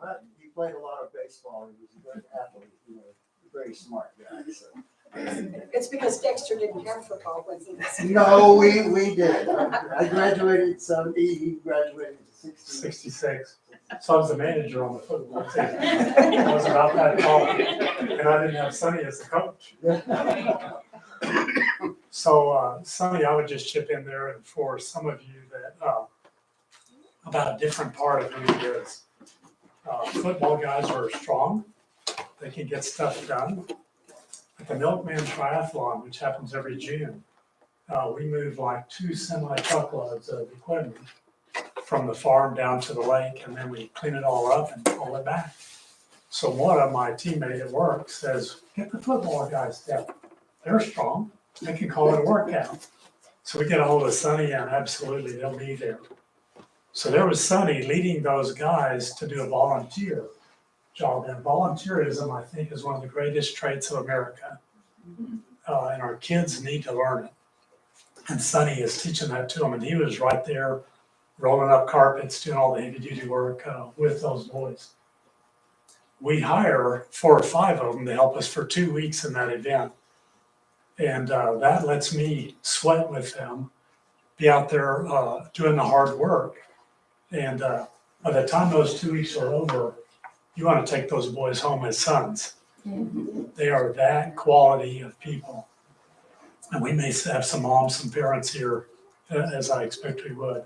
But he played a lot of baseball. He was a good athlete, a very smart guy. So. It's because Dexter didn't have football when he was. No, we did. I graduated in 70. He graduated in 66. So I was the manager on the football team. I was about that tall, and I didn't have Sonny as the coach. So Sonny, I would just chip in there, and for some of you that about a different part of who he is. Football guys are strong. They can get stuff done. At the Milkman Triathlon, which happens every June, we move like 2 semi truckloads of equipment from the farm down to the lake, and then we clean it all up and haul it back. So one of my teammates at work says, get the football guys down. They're strong. They can call it a workout. So we get a hold of Sonny, and absolutely they'll be there. So there was Sonny leading those guys to do a volunteer job. And volunteerism, I think, is one of the greatest traits of America. And our kids need to learn it. And Sonny is teaching that to them. And he was right there rolling up carpets, doing all the heavy duty work with those boys. We hire 4 or 5 of them to help us for 2 weeks in that event. And that lets me sweat with them, be out there doing the hard work. And by the time those 2 weeks are over, you want to take those boys home as sons. They are that quality of people. And we may have some moms, some parents here, as I expect we would.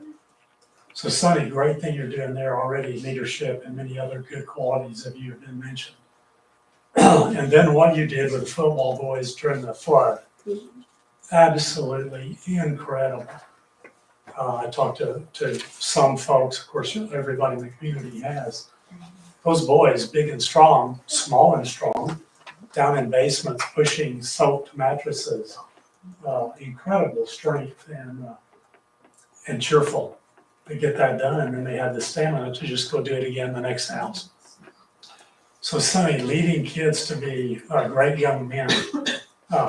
So Sonny, great thing you're doing there already, leadership and many other good qualities that you have been mentioned. And then what you did with the football boys during the flood, absolutely incredible. I talked to some folks, of course, everybody in the community has. Those boys, big and strong, small and strong, down in basements pushing soaked mattresses, incredible strength and cheerful to get that done. And then they had the stamina to just go do it again the next house. So Sonny, leading kids to be great young men,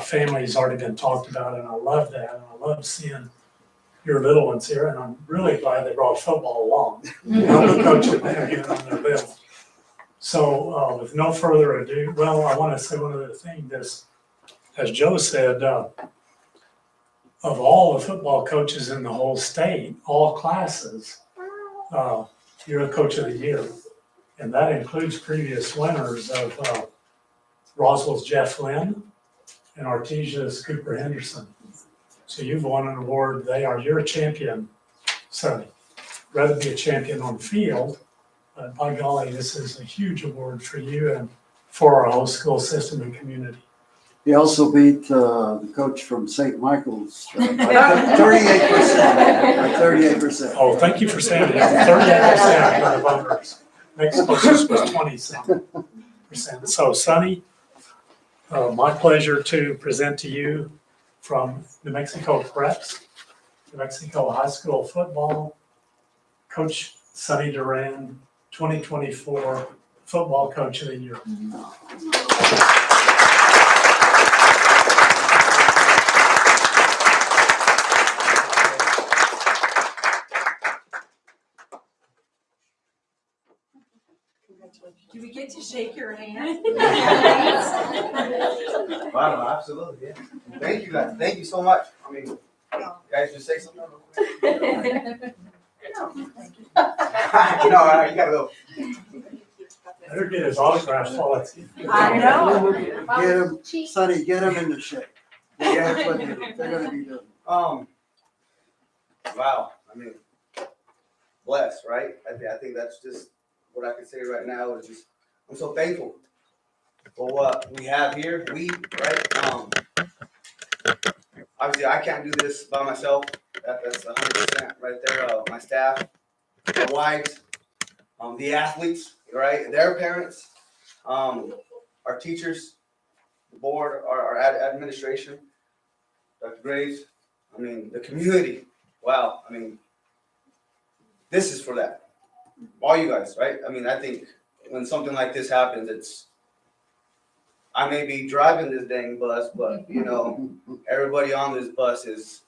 family's already been talked about, and I love that. And I love seeing your little ones here, and I'm really glad they brought football along. I'm coaching them even on their little. So with no further ado, well, I want to say one other thing. This, as Joe said, of all the football coaches in the whole state, all classes, you're the coach of the year. And that includes previous winners of Roswell's Jeff Lynn and Artesia's Cooper Henderson. So you've won an award. You're a champion, Sonny. Rather be a champion on the field, but by golly, this is a huge award for you and for our whole school system and community. He also beat the coach from St. Michael's by 38%. By 38%. Oh, thank you for saying that. 38% of the voters. Next closest was 27%. So Sonny, my pleasure to present to you from New Mexico Preps, New Mexico High School Football, Coach Sonny Duran, 2024 Football Coach of the Year. Do we get to shake your hand? Wow, absolutely, yeah. Thank you guys. Thank you so much. I mean, you guys just say something real quick. No, you gotta go. Better get his autograph while it's. I know. Get him, Sonny, get him in the shape. Yeah. That's what they're gonna be doing. Wow, I mean, blessed, right? I think that's just what I can say right now is just, I'm so thankful for what we have here. Right? Obviously, I can't do this by myself. That's 100% right there. My staff, my wives, the athletes, right? Their parents, our teachers, the board, our administration, Dr. Graves. I mean, the community. Wow. I mean, this is for that. All you guys, right? I mean, I think when something like this happens, I may be driving this dang bus, but everybody on this bus is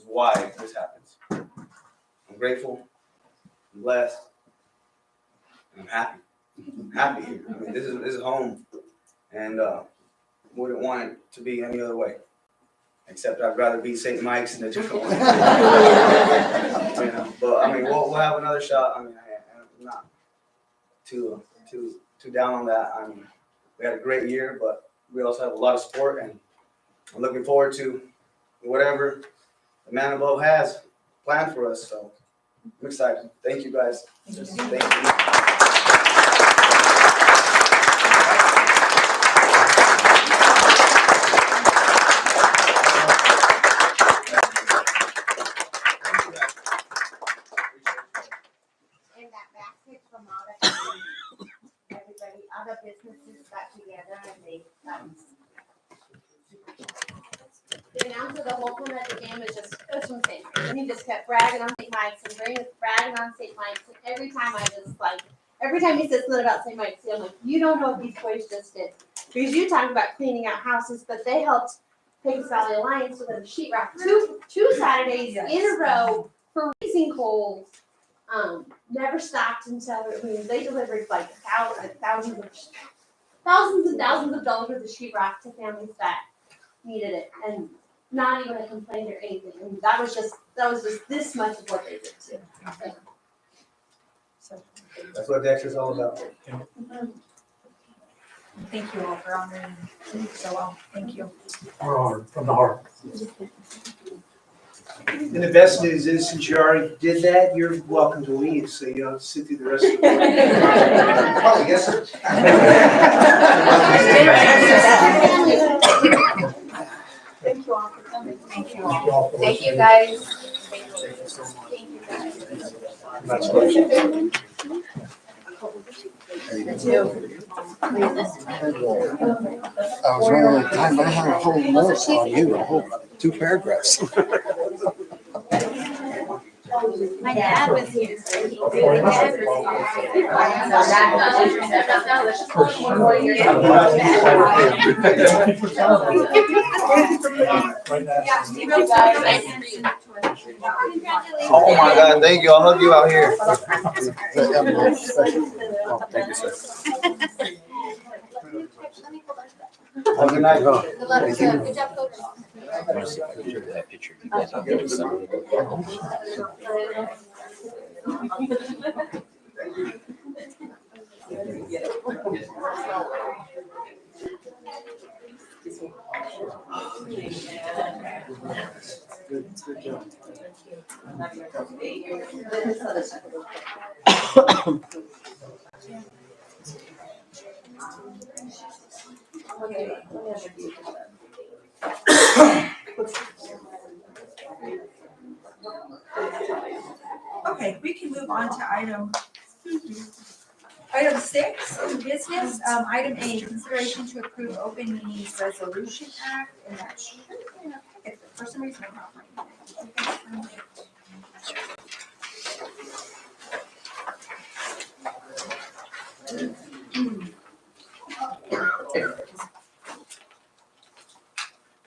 why this happens. I'm grateful, I'm blessed, and I'm happy. I'm happy here. I mean, this is home, and wouldn't want it to be any other way. Except I'd rather be St. Mike's in a different way. But I mean, we'll have another shot. I mean, I'm not too down on that. I mean, we had a great year, but we also have a lot of sport, and I'm looking forward to whatever the man above has planned for us. So I'm excited. Thank you guys. Thank you. the businesses got together and the announcer the whole time at the game is just, it was insane. And he just kept bragging on St. Mike's and bragging on St. Mike's. And every time every time he says something about St. Mike's, I'm like, you don't know what these boys just did. Because you talk about cleaning out houses, but they helped Pecos Valley Alliance with a sheetrock two Saturdays in a row for freezing cold. Never stopped until, they delivered like thousands and thousands of dollars worth of sheetrock to families that needed it, and not even a complaint or anything. And that was just this much of what they did too. That's what Dexter's all about. Thank you all for honoring me so well. Thank you. We're honored from the heart. And the best news is, since you already did that, you're welcome to leave, so you don't have to sit through the rest of the day. Oh, yes, sir. Thank you all for coming. Thank you all. Thank you, guys. Thank you so much. Thank you guys. Congratulations. I was wondering, time I had a whole note on you, a whole 2 paragraphs. My dad was here. Oh my God, thank you. I'll hug you out here. Oh, thank you, sir. Have a good night. Good luck. Good job, coach. Okay, we can move on to item 6, new business. Item A, consideration to approve Open Meetings Resolution Act, and that should be in our packet, but for some reason I'm not finding it.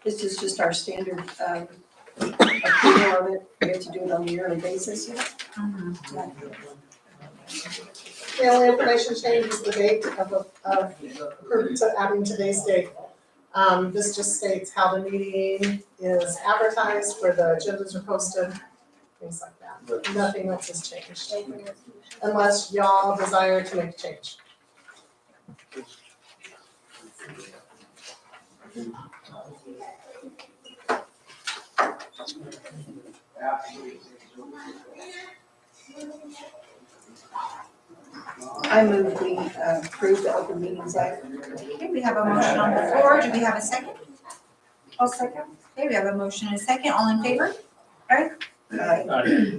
This is just our standard approval of it. We have to do it on a yearly basis. The only information change is the date of adding today's date. This just states how the meeting is advertised, where the agendas are posted, things like that. Nothing else has changed, unless y'all desire to make a change. I move we approve the Open Meetings Act. Okay, we have a motion on the floor. Do we have a second? I'll second. Okay, we have a motion and a second. All in favor? Aye.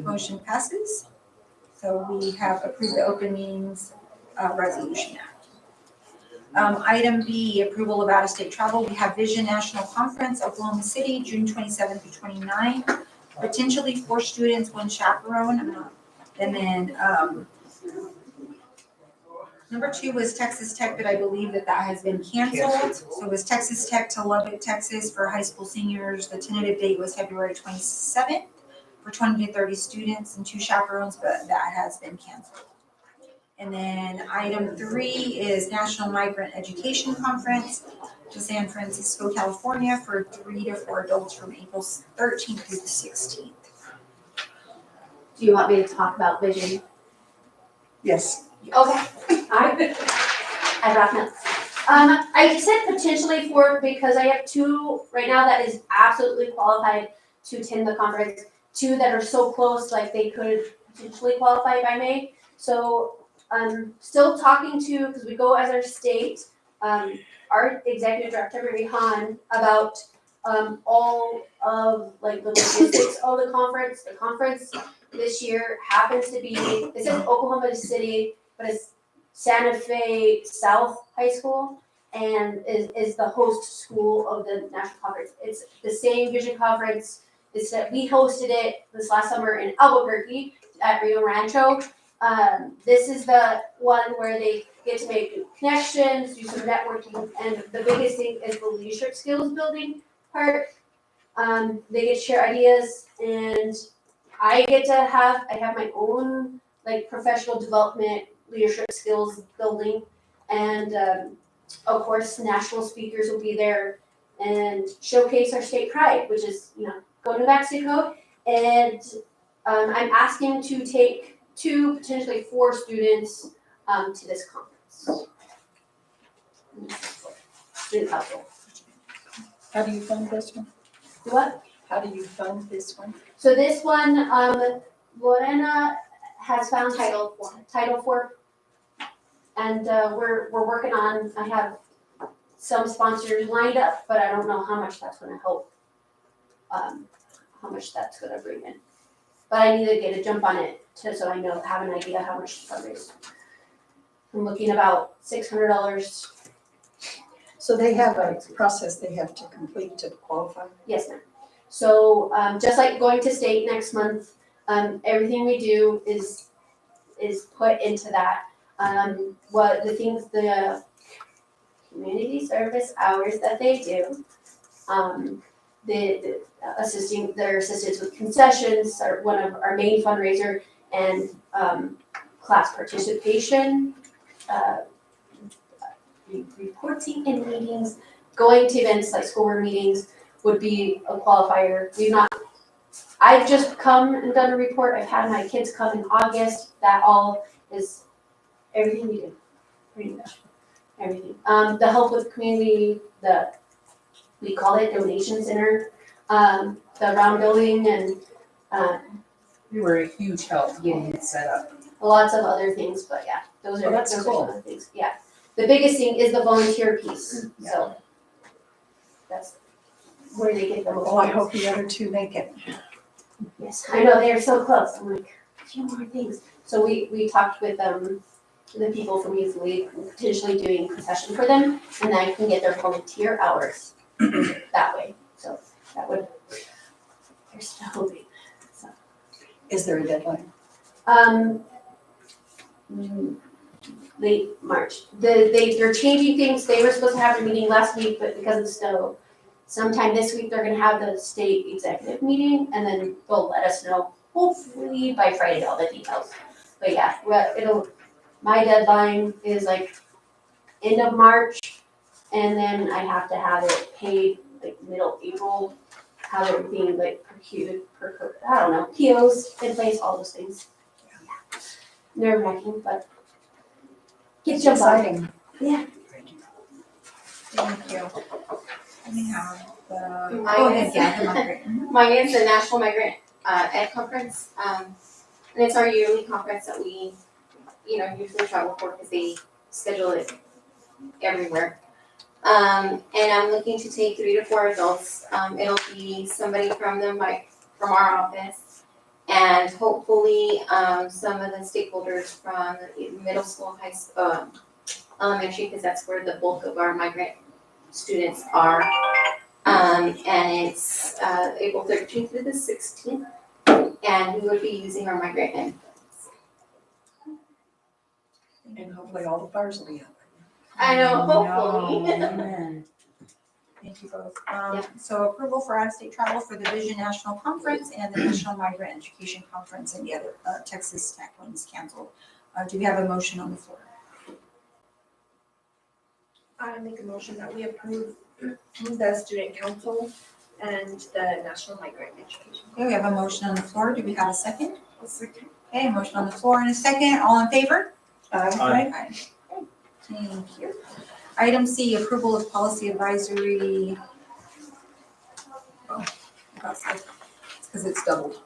Motion passes. So we have approved the Open Meetings Resolution Act. Item B, approval of out-of-state travel. We have Vision National Conference, Oklahoma City, June 27th through 29th. Potentially 4 students, 1 chaperone. And then number 2 was Texas Tech, but I believe that has been canceled. So it was Texas Tech to Lubbock, Texas for high school seniors. The tentative date was February 27th for 20 to 30 students and 2 chaperones, but that has been canceled. And then item 3 is National Migrant Education Conference to San Francisco, California for 3 to 4 adults from April 13th through the 16th. Do you want me to talk about vision? Yes. Okay. I brought notes. I said potentially 4 because I have 2 right now that is absolutely qualified to attend the conference. 2 that are so close, like they could potentially qualify by May. So I'm still talking to, because we go as our state, our executive director, Mary Hahn, about all of like the logistics of the conference. The conference this year happens to be, it says Oklahoma City, but it's Santa Fe South High School, and is the host school of the national conference. It's the same vision conference. It's that we hosted it this last summer in Albuquerque at Rio Rancho. This is the one where they get to make new connections, do some networking, and the biggest thing is the leadership skills building part. They get to share ideas, and I have my own like professional development, leadership skills building, and of course national speakers will be there and showcase our state pride, which is go to Mexico, and I'm asking to take 2, potentially 4 students to this conference. Student council. How do you fund this one? What? How do you fund this one? So this one, Lorena has found Title IV. And we're working on, I have some sponsors lined up, but I don't know how much that's gonna help. How much that's gonna bring in. But I need to get a jump on it so I have an idea how much to fundraise. I'm looking about $600. So they have a process they have to complete to qualify? Yes, ma'am. So just like going to state next month, everything we do is put into that. What the things, the community service hours that they do, their assistance with concessions are one of our main fundraiser, and class participation, reporting in meetings, going to events like school board meetings would be a qualifier. I've just come and done a report. I've had my kids come in August. That all is everything we do, pretty much everything. The help with community, we call it donation center, the round building, and You were a huge help getting it set up. lots of other things. But yeah, those are that's those cool. are some of the things. Yeah, the biggest thing is the volunteer piece. So that's where they get the most. Well, I hope the other 2 make it. Yes, I know, they are so close. I'm like, a few more things. So we talked with the people from Youth League, potentially doing concession for them, and then I can get their volunteer hours that way. So that would, they're still hoping. So. Is there a deadline? Late March. They're changing things. They were supposed to have a meeting last week, but because of snow, sometime this week they're gonna have the state executive meeting, and then they'll let us know, hopefully by Friday, all the details. But yeah, my deadline is like end of March, and then I have to have it paid like middle April, have everything like procured, I don't know, POs in place, all those things. Yeah. Nerve-wracking, but It's exciting. Yeah. Thank you. We have the, Mine go ahead, is- Gavin. Mine is the National Migrant Ed Conference, and it's our yearly conference that we, usually travel for because they schedule it everywhere. And I'm looking to take 3 to 4 adults. It'll be somebody from our office, and hopefully some of the stakeholders from the middle school, high school, elementary, because that's where the bulk of our migrant students are. And it's April 13th through the 16th, and we would be using our migrant ed. And hopefully all the fires will be out. I know, hopefully. Amen. Thank you both. So approval for out-of-state travel for the Vision National Conference and the National Migrant Education Conference, and the other Texas Tech one's canceled. Do we have a motion on the floor? I make a motion that we approve the student council and the national migrant education. Okay, we have a motion on the floor. Do we have a second? Okay, a motion on the floor and a second. All in favor? Aye. Thank you. Item C, approval of policy advisory. It's because it's doubled.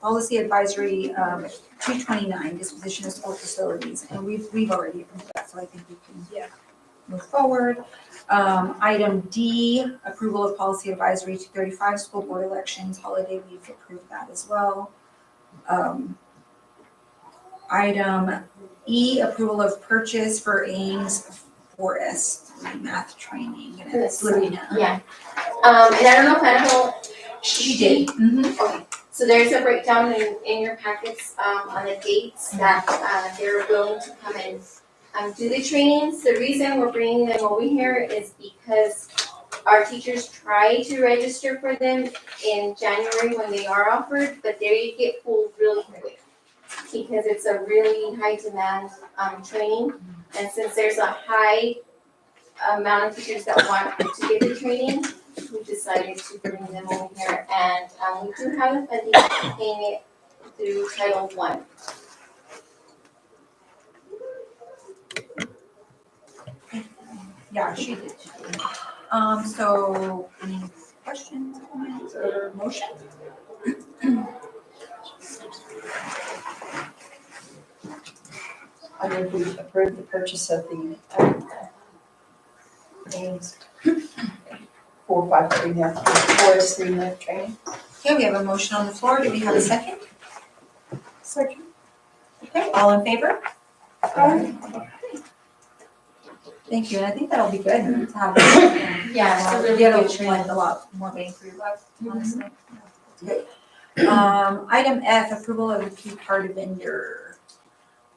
Policy advisory 229, disposition of school facilities, and we've already approved that, so I think we can move forward. Item D, approval of policy advisory 235, school board elections, holiday, we've approved that as well. Item E, approval of purchase for Ames Forest math training. And it's Lorena. Yeah. And I don't know if Annabelle. She did. Okay. So there's a breakdown in your packets, on the dates that, they're willing to come and do the trainings. The reason we're bringing them over here is because our teachers try to register for them in January when they are offered, but they get pulled really quick because it's a really high demand, training. And since there's a high amount of teachers that want to get the training, we decided to bring them over here. And, we do have the funding for paying it through Title I. Yeah, she did. So any questions, comments, or motion? I move we approve the purchase of the Ames 453 math, Forest 3 math training. Okay, we have a motion on the floor. Do we have a second? Second. Okay, all in favor? Thank you, and I think that'll be good to have. Yeah, it's a really Get good a, training. like a lot more bang for your buck, honestly. Good. Item F, approval of the P card vendor.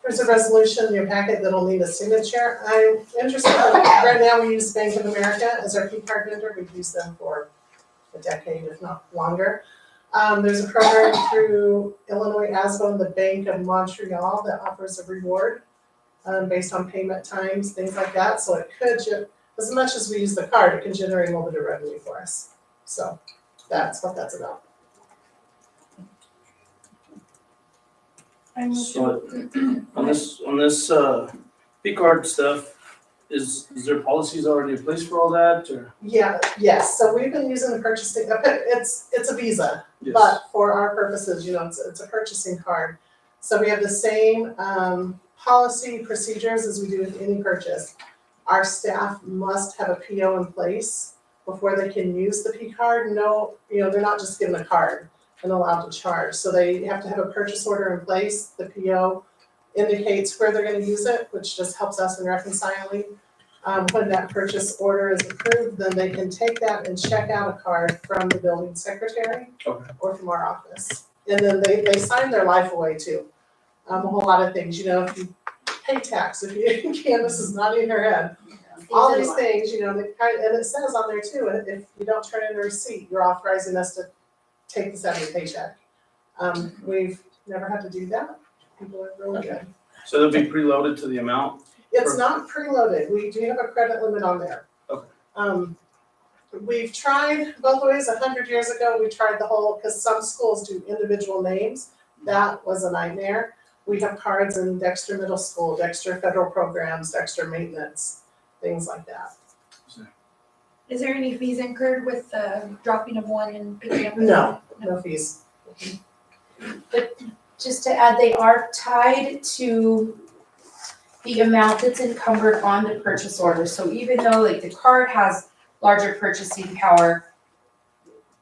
There's a resolution in your packet that'll need a signature. I'm interested, right now we use Bank of America as our P card vendor. We've used them for a decade, if not longer. There's a program through Illinois ASBO and the Bank of Montreal that offers a reward based on payment times, things like that. So it could, as much as we use the card, it can generate a little bit of revenue for us. So that's what that's about. So on this P card stuff, is there policies already in place for all that, or? Yeah, yes, so we've been using the purchasing, it's a Visa, Yes. but for our purposes, it's a purchasing card. So we have the same policy procedures as we do with any purchase. Our staff must have a PO in place before they can use the P card. No, they're not just given a card and allowed to charge. So they have to have a purchase order in place. The PO indicates where they're gonna use it, which just helps us in reconciling. When that purchase order is approved, then they can take that and check out a card from the building secretary or from our office. And then they sign their life away too. A whole lot of things, if you pay tax, if you, Candace is nodding her head. All these things, and it says on there too, if you don't turn in a receipt, you're authorizing us to take this out of your paycheck. We've never had to do that. People are really good. So they'll be preloaded to the amount? It's not preloaded. We do have a credit limit on there. Okay. We've tried both ways. 100 years ago, we tried the whole, because some schools do individual names. That was a nightmare. We have cards in Dexter Middle School, Dexter Federal Programs, Dexter Maintenance, things like that. Is there any fees incurred with dropping of one and picking up? No fees. But just to add, they are tied to the amount that's encumbered on the purchase order. So even though the card has larger purchasing power,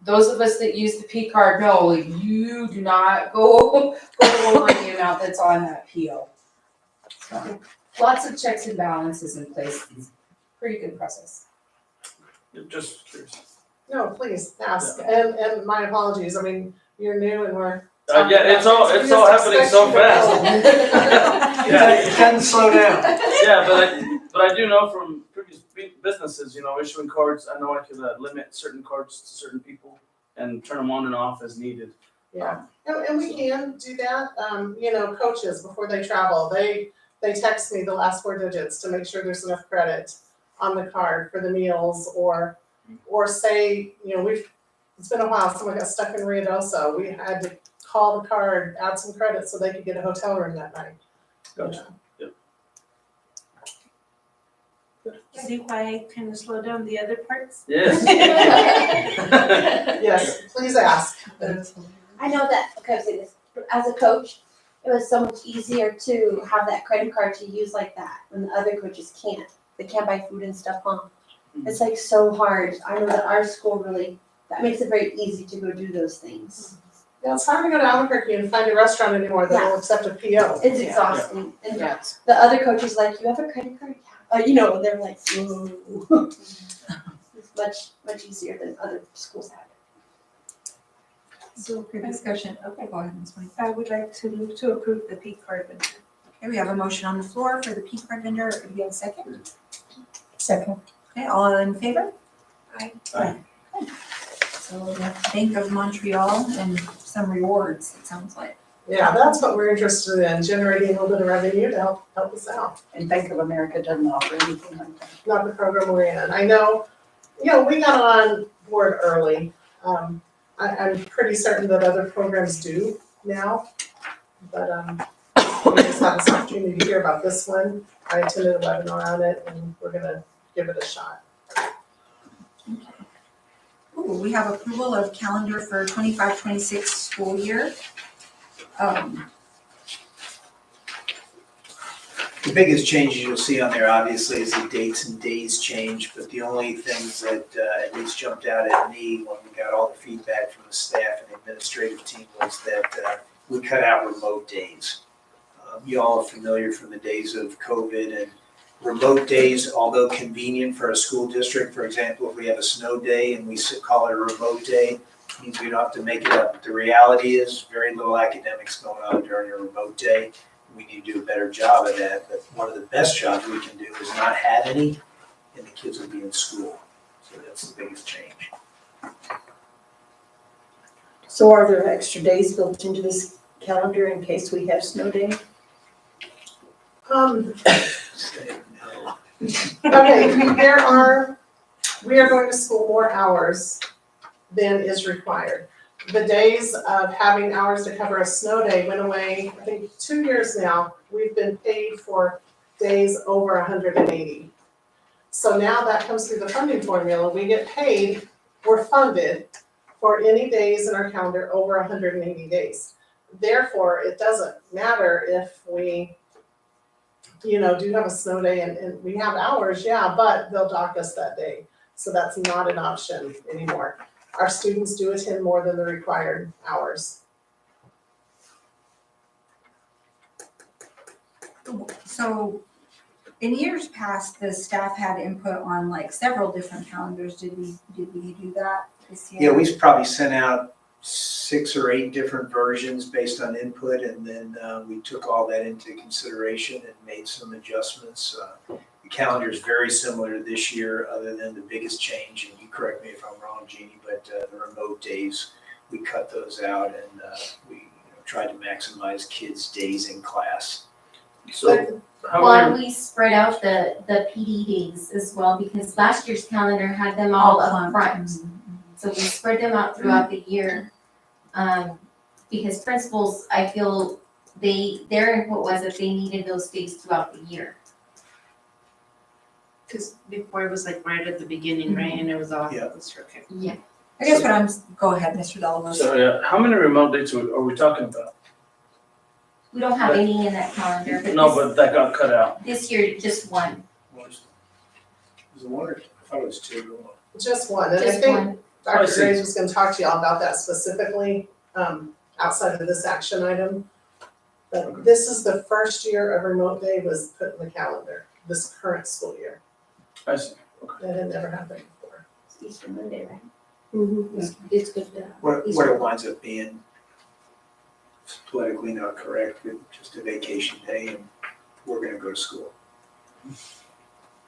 those of us that use the P card know you do not go over the amount that's on that PO. So lots of checks and balances in place. It's a pretty good process. Just curious. No, please ask. And my apologies. I mean, you're new and we're. Yeah, it's all happening so fast. You can slow down. Yeah, but I do know from previous businesses, issuing cards, I know I could limit certain cards to certain people and turn them on and off as needed. Yeah, and we can do that. Coaches, before they travel, they text me the last 4 digits to make sure there's enough credit on the card for the meals or say, it's been a while, someone got stuck in Ruidoso. We had to call the card, add some credit so they could get a hotel room that night. Gotcha. See why I kind of slow down the other parts? Yes. Yes, please ask. I know that, okay, I'll say this, as a coach, it was so much easier to have that credit card to use like that when the other coaches can't. They can't buy food and stuff, huh? It's so hard. I know that our school really, that makes it very easy to go do those things. Yeah, it's hard to go to Albuquerque and find a restaurant anymore that will accept a PO. It's exhausting. And the other coach is like, you have a credit card? They're like, whoa. It's much easier than other schools have. So for discussion, okay, go ahead, Ms. White. I would like to move to approve the P card vendor. Okay, we have a motion on the floor for the P card vendor. Do we have a second? Second. Okay, all in favor? Aye. Aye. So the Bank of Montreal and some rewards, it sounds like. Yeah, that's what we're interested in, generating a little bit of revenue to help us out. And Bank of America doesn't offer anything like that. Not the program we're in. I know, we got on board early. I'm pretty certain that other programs do now, but we just had this opportunity to hear about this one. I attended a webinar on it, and we're gonna give it a shot. Ooh, we have approval of calendar for 25-26 school year. The biggest changes you'll see on there obviously is the dates and days change, but the only things that at least jumped out at me when we got all the feedback from the staff and the administrative team was that we cut out remote days. You all are familiar from the days of COVID, and remote days, although convenient for a school district, for example, if we have a snow day and we call it a remote day, means we don't have to make it up. The reality is very little academics going on during a remote day. We need to do a better job of that, but one of the best jobs we can do is not have any, and the kids will be in school. So that's the biggest change. So are there extra days built into this calendar in case we have snow day? Okay, we are going to school more hours than is required. The days of having hours to cover a snow day went away, I think 2 years now. We've been paid for days over 180. So now that comes through the funding formula. We get paid, we're funded for any days in our calendar over 180 days. Therefore, it doesn't matter if we do have a snow day and we have hours, yeah, but they'll dock us that day. So that's not an option anymore. Our students do attend more than the required hours. So in years past, the staff had input on like several different calendars. Did we do that this year? Yeah, we've probably sent out 6 or 8 different versions based on input, and then we took all that into consideration and made some adjustments. The calendar is very similar to this year, other than the biggest change, and you correct me if I'm wrong, Jeannie, but the remote days, we cut those out, and we tried to maximize kids' days in class. So how Well, and many, we spread out the PD days as well, because last year's calendar had them all up front. So we spread them out throughout the year. Because principals, I feel their input was that they needed those days throughout the year. Because before it was like right at the beginning, right, and it was all. Yeah. Okay. Yeah. I guess go ahead, Mr. Delavos. so yeah, how many remote dates are we talking about? We don't have any in that calendar, but No, but that got cut out. this year, just one. Was it 1 or I thought it was 2. Just one, and I Just think one. I Dr. see. Graves was gonna talk to y'all about that specifically, outside of this action item. But this is the first year a remote day was put in the calendar, this current school year. I see. That had never happened before. It's Easter Monday, right? It's good to What it winds up being, it's politically not correct, but just a vacation day, and we're gonna go to school.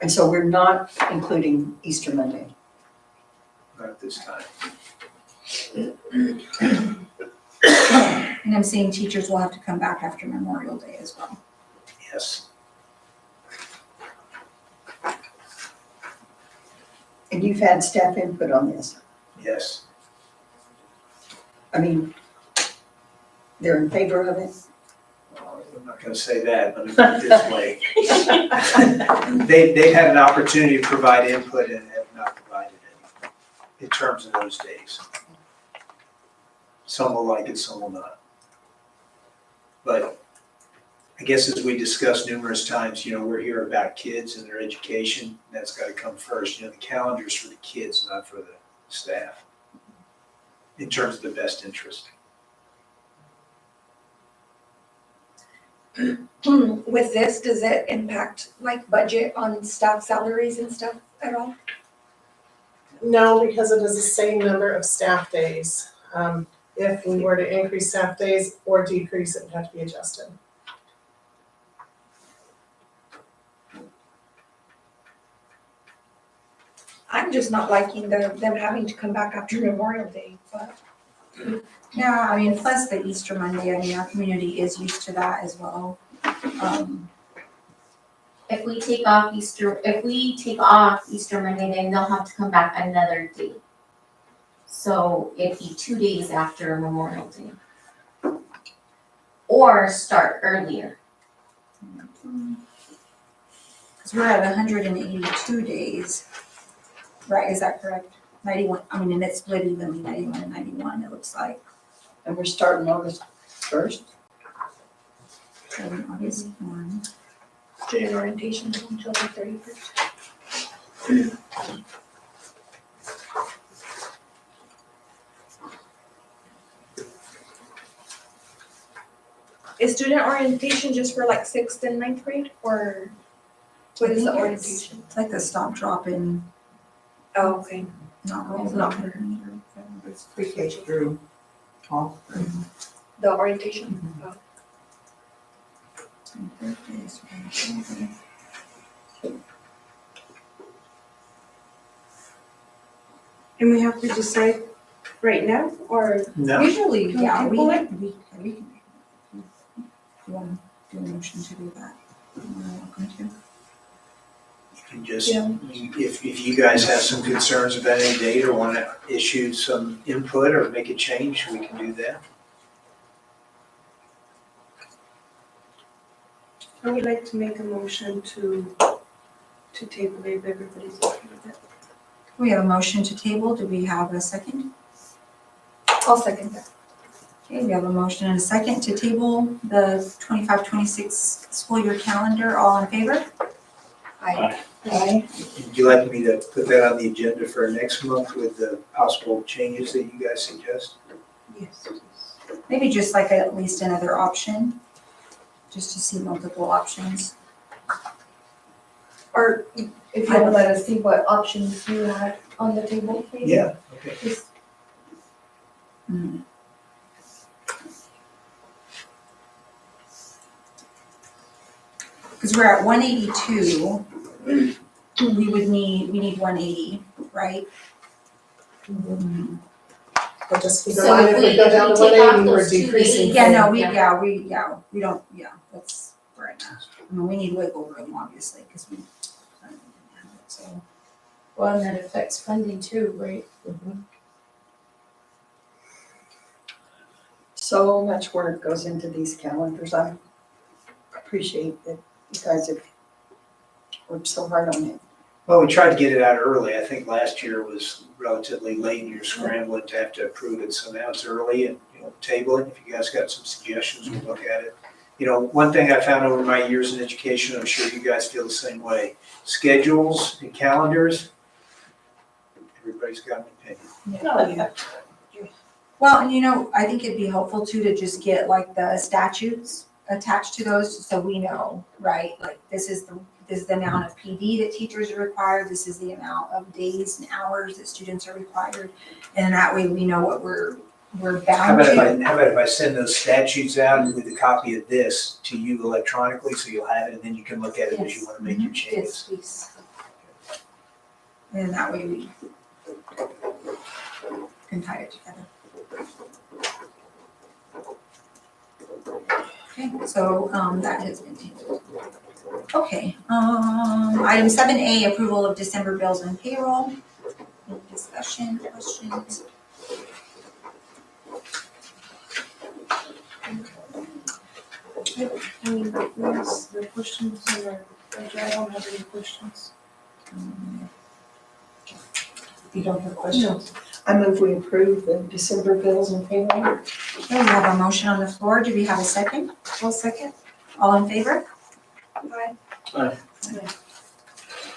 And so we're not including Easter Monday. Not at this time. And I'm seeing teachers will have to come back after Memorial Day as well. Yes. And you've had staff input on this. Yes. I mean, they're in favor of it. I'm not gonna say that, let me put it this way. They've had an opportunity to provide input and have not provided any in terms of those days. Some will like it, some will not. But I guess as we discussed numerous times, we're here about kids and their education. That's gotta come first. The calendar's for the kids, not for the staff, in terms of the best interest. with this, does it impact like budget on staff salaries and stuff at all? No, because it is the same number of staff days. If we were to increase staff days or decrease, it would have to be adjusted. I'm just not liking them having to come back after Memorial Day, but. Yeah, I mean, plus the Easter Monday, I mean, our community is used to that as well. If we take off Easter Monday, then they'll have to come back another day. So it'd be 2 days after Memorial Day. Or start earlier. Because we're at 182 days, right, is that correct? 91, I mean, and it's split evenly, 91 and 91, it looks like. And we're starting August 1st. August 1. Student orientation until the 31st. Is student orientation just for like 6th and 9th grade, or what is the orientation? It's like the stop drop in. Oh, okay. Not really. It's not for It's pre-K through all. the orientation. Oh. And we have to decide right now, or? No. Usually, Can we yeah, we table can, it? if you want to do a motion to do that, you're welcome to. You can just, if you guys have some concerns about any data or want to issue some input or make a change, we can do that. I would like to make a motion to table it if everybody's okay with it. We have a motion to table, do we have a second? I'll second that. Okay, we have a motion and a second to table the 25-26 school year calendar, all in favor? Aye. Would you like me to put that on the agenda for next month with the possible changes that you guys suggest? Yes. Maybe just like at least another option, just to see multiple options. Or if you would let us see what options you had on the table, please. Yeah, okay. Just Because we're at 182, we need 180, right? But just keep in So mind, if if we we- go if down we to take off 180, we're those 2 decreasing. days- Yeah, no, we don't, that's right now. I mean, we need wiggle room, obviously, because we. So, well, and that affects funding too, right? So much work goes into these calendars. I appreciate that you guys have worked so hard on it. Well, we tried to get it out early. I think last year was relatively late and you're scrambling to have to approve it. So now it's early and, table it. If you guys got some suggestions, we'll look at it. One thing I found over my years in education, I'm sure you guys feel the same way. Schedules and calendars, everybody's got an opinion. Oh, yeah. well, and I think it'd be helpful too to just get like the statutes attached to those, so we know, right? Like this is the amount of PD that teachers are required, this is the amount of days and hours that students are required, and that way we know what we're How bound about to. if I send those statutes out with a copy of this to you electronically, so you'll have it, and then you can look at it as you want to make your changes? Yes, please. And that way we can tie it together. Okay, so that has been tabled. Okay, item 7A, approval of December bills and payroll. Any discussion, questions? I mean, there's the questions in our budget, I don't have any questions. If you don't have questions, I move we approve the December bills and payroll. Okay, we have a motion on the floor, do we have a second? I'll second. All in favor? Aye. Aye.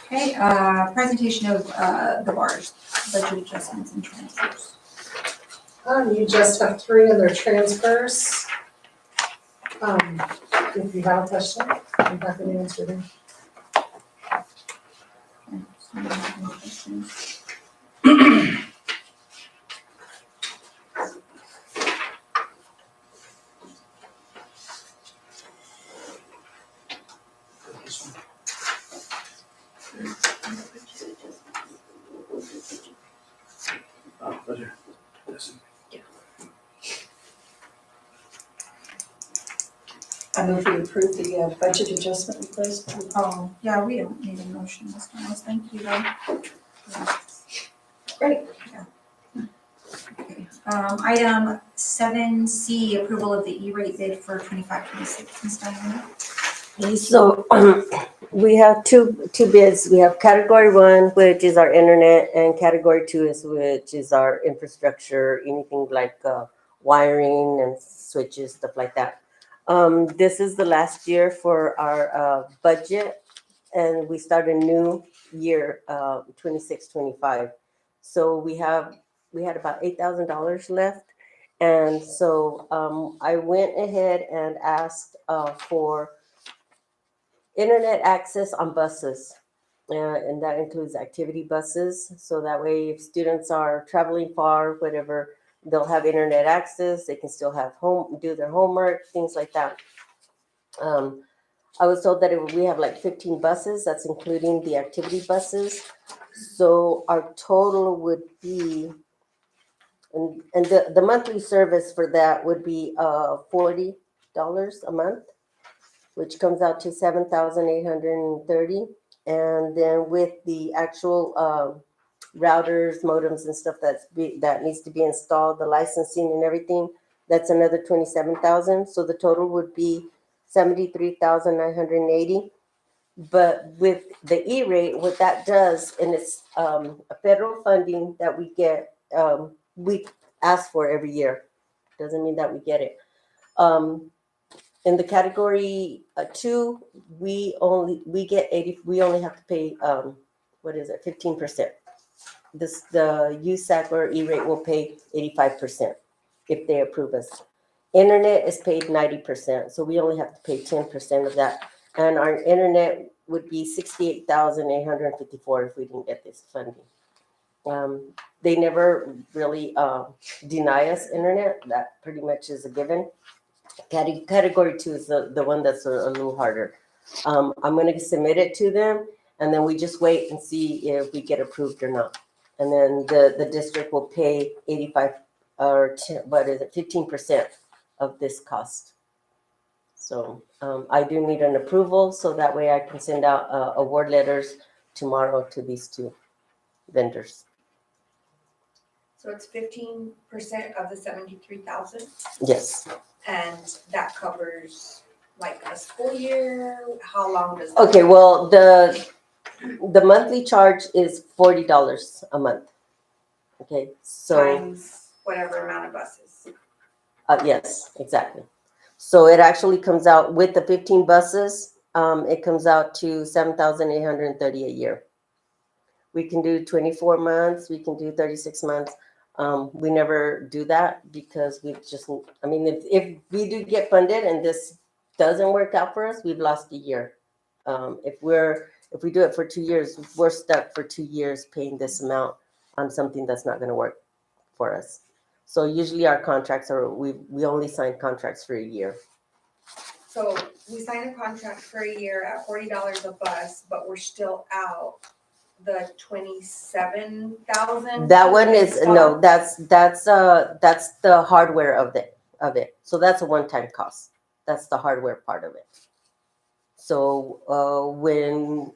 Okay, presentation of the bars, budget adjustments and transfers. You just have 3 in their transfers. If you have a question, I'm happy to answer them. Right here. Yes. I move we approve the budget adjustment request. Oh, yeah, we don't need a motion this time, thank you though. Great. Item 7C, approval of the E-rate bid for 25-26, Ms. Diana. So we have two bids. We have category one, which is our internet, and category two is which is our infrastructure, anything like wiring and switches, stuff like that. This is the last year for our budget, and we start a new year, 26-25. So we had about $8,000 left. And so I went ahead and asked for internet access on buses. And that includes activity buses. So that way, if students are traveling far, whatever, they'll have internet access. They can still have do their homework, things like that. I was told that we have like 15 buses. That's including the activity buses. So our total would be, and the monthly service for that would be $40 a month, which comes out to $7,830. And then with the actual routers, modems, and stuff that needs to be installed, the licensing and everything, that's another $27,000. So the total would be $73,980. But with the E-rate, what that does, and it's a federal funding that we get, we ask for every year. Doesn't mean that we get it. In the category 2, we only have to pay 15%. The USAC or E-rate will pay 85% if they approve us. Internet is paid 90%, so we only have to pay 10% of that. And our internet would be $68,854 if we didn't get this funding. They never really deny us internet. That pretty much is a given. Category 2 is the one that's a little harder. I'm going to submit it to them, and then we just wait and see if we get approved or not. And then the district will pay 85 or 15% of this cost. So I do need an approval, so that way I can send out award letters tomorrow to these two vendors. So it's 15% of the 73,000, Yes. and that covers like a school year. How long does that? Okay. Well, the monthly charge is $40 a month. Okay. So times whatever amount of buses. yes, exactly. So it actually comes out with the 15 buses. It comes out to $7,830 a year. We can do 24 months. We can do 36 months. We never do that because if we do get funded and this doesn't work out for us, we've lost a year. If we do it for 2 years, we're stuck for 2 years paying this amount on something that's not going to work for us. So usually our contracts we only sign contracts for a year. So we signed a contract for a year at $40 a bus, but we're still out the 27,000. That one is no. That's the hardware of it. So that's a one-time cost. That's the hardware part of it. So when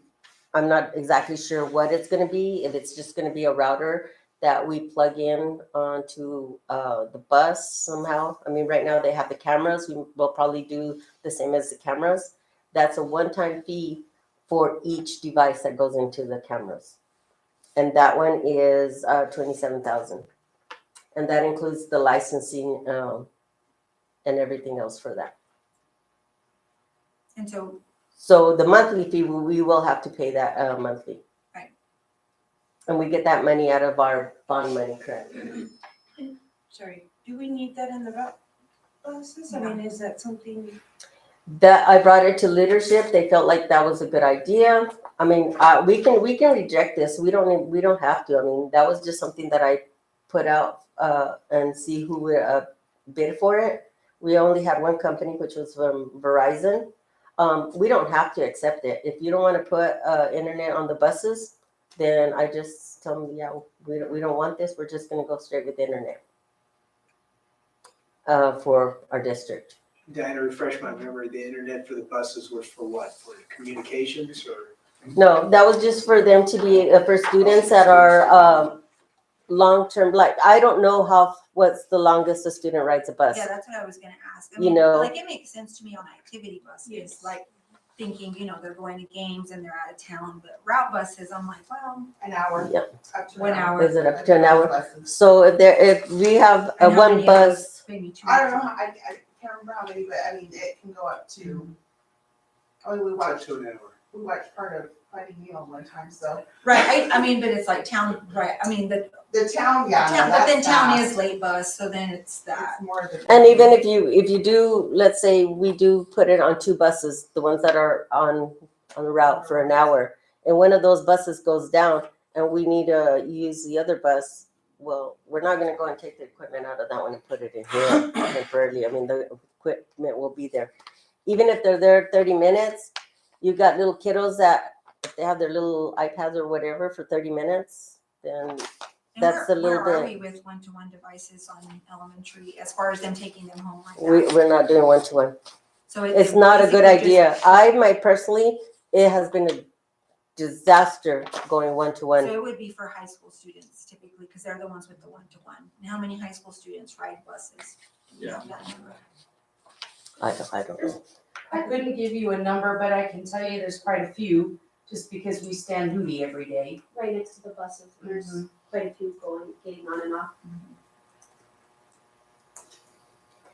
I'm not exactly sure what it's going to be, if it's just going to be a router that we plug in onto the bus somehow. I mean, right now they have the cameras. We will probably do the same as the cameras. That's a one-time fee for each device that goes into the cameras. And that one is $27,000, and that includes the licensing and everything else for that. And so the monthly fee we will have to pay that monthly, right? And we get that money out of our bond money, correct? Sorry, do we need that in the buses? I mean, is that something? That I brought it to leadership, they felt like that was a good idea. I mean, we can reject this, we don't have to, I mean, that was just something that I put out, and see who would, bid for it. We only had one company, which was from Verizon. We don't have to accept it, if you don't wanna put, internet on the buses, then I just tell them, yeah, we don't want this, we're just gonna go straight with internet. For our district. Diana, refresh my memory, the internet for the buses was for what? For communications or? No, that was just for them to be, for students that are, long-term, like, I don't know what's the longest a student rides a bus. Yeah, that's what I was gonna ask. I You mean, know. like, it makes sense to me on activity buses, like thinking, they're going to games and they're out of town, but route buses, I'm like, well, An hour. Yep. Up to 1 hour. Is it up to an hour? So if we have a And how one many of those? bus, Maybe 2 I don't know, I can't remember how many, but I mean, it can go up to, we Up watched, to an hour. we watched part of Fighting Needle one time, so. Right, I mean, but it's like town, right, I mean, the The town, yeah, no, town, but then that's town fast. is late bus, so then it's that. It's more the. and even if you do, let's say we do put it on 2 buses, the ones that are on the route for an hour, and one of those buses goes down and we need to use the other bus, well, we're not gonna go and take the equipment out of that one and put it in here temporarily. I mean, the equipment will be there. Even if they're there 30 minutes, you got little kiddos that, if they have their little iPads or whatever for 30 minutes, then And that's a little where are bit. we with one-to-one devices on elementary, as far as them taking them home like that? We're not doing one-to-one. So It's not a good basically idea. Personally, it has been a disaster going one-to-one. So it would be for high school students typically, because they're the ones with the one-to-one. And how many high school students ride buses? Yeah. I don't know. I couldn't give you a number, but I can tell you there's quite a few, just because we stand duty every day. Right next to the buses, there's quite a few getting on and off.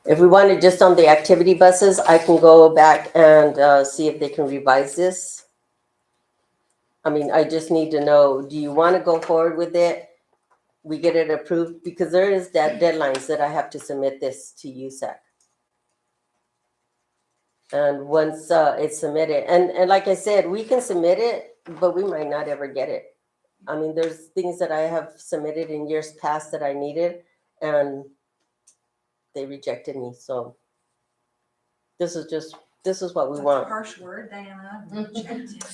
If we wanted just on the activity buses, I can go back and see if they can revise this. I mean, I just need to know, do you want to go forward with it? We get it approved, because there is that deadlines that I have to submit this to USAC. And once it's submitted, and like I said, we can submit it, but we might not ever get it. I mean, there's things that I have submitted in years past that I needed, and they rejected me, so this is what we That's a want. harsh word, Diana.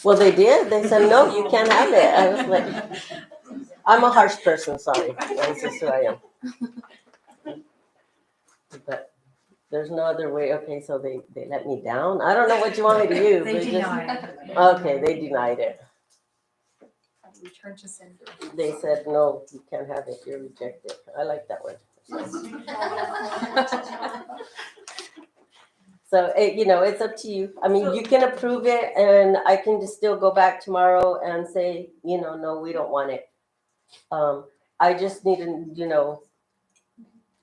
Well, they did, they said, no, you can't have it. I was like, I'm a harsh person, sorry, that's just who I am. But there's no other way, okay, so they let me down? I don't know what you want me to use. They just- denied it. Okay, they denied it. Return to sender. They said, no, you can't have it, you're rejected. I like that one. So, it's up to you. I mean, you can approve it and I can just still go back tomorrow and say, no, we don't want it. I just need to, and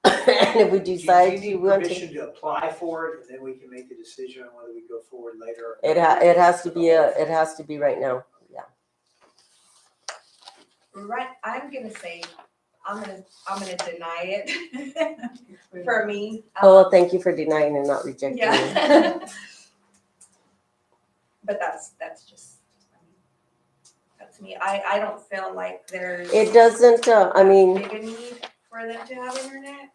if we Do decide you we need want to. permission to apply for it, and then we can make the decision on whether we go forward later? It has to be right now, yeah. Right, I'm gonna say, I'm gonna deny it for me. Oh, thank you for denying and not rejecting me. Yeah. But that's just, that's me. I don't feel like there's. It doesn't, Big a need for them to have internet.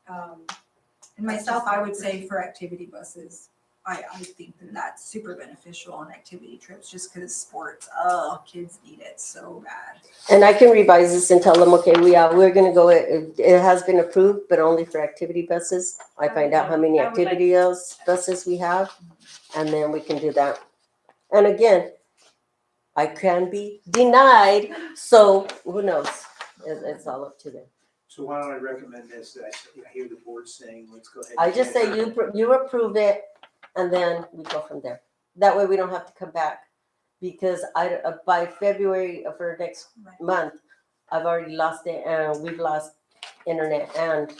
And myself, I would say for activity buses, I think that's super beneficial on activity trips, just because sports, kids need it so bad. And I can revise this and tell them, okay, we're gonna go, it has been approved, but only for activity buses. I find out how many activity buses we have, and then we can do that. And again, I can be denied, so who knows? It's all up to them. So why don't I recommend this, that I hear the board saying, let's go ahead. I and just get say it. you approve it, and then we go from there. That way we don't have to come back, because by February of our next month, I've already lost it, and we've lost internet and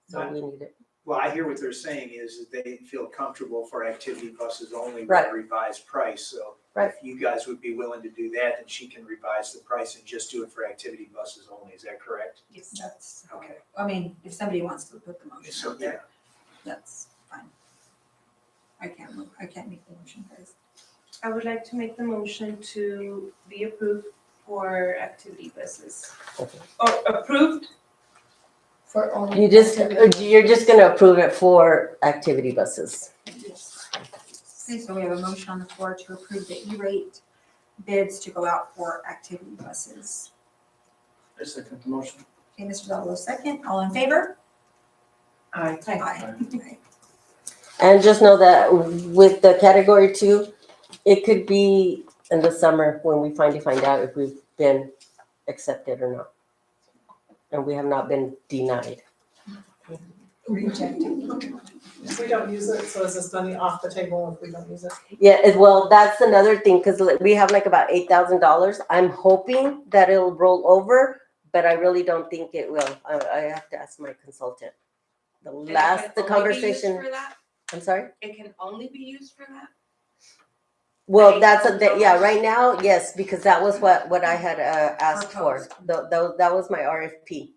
so we need it. Well, I hear what they're saying is that they feel comfortable for activity buses only with Right. a revised price, so. Right. If you guys would be willing to do that, then she can revise the price and just do it for activity buses only, is that correct? Yes, that's, Okay. I mean, if somebody wants to put the motion So, out there. That's fine. I can't make the motion, guys. I would like to make the motion to be approved for activity buses. Or approved For only. You're just gonna approve it for activity buses. Okay, so we have a motion on the floor to approve the E-rate bids to go out for activity buses. I second the motion. Okay, Mr. Davalos, second. All in favor? Aye. Aye. And just know that with the category 2, it could be in the summer when we finally find out if we've been accepted or not. And we have not been denied. Rejected. If we don't use it, so is this money off the table if we don't use it? Yeah, well, that's another thing, because we have like about $8,000. I'm hoping that it'll roll over, but I really don't think it will. I have to ask my consultant. The conversation. I'm sorry? It can only be used for that? Well, yeah, right now, yes, because that was what I had asked for. That was my RFP.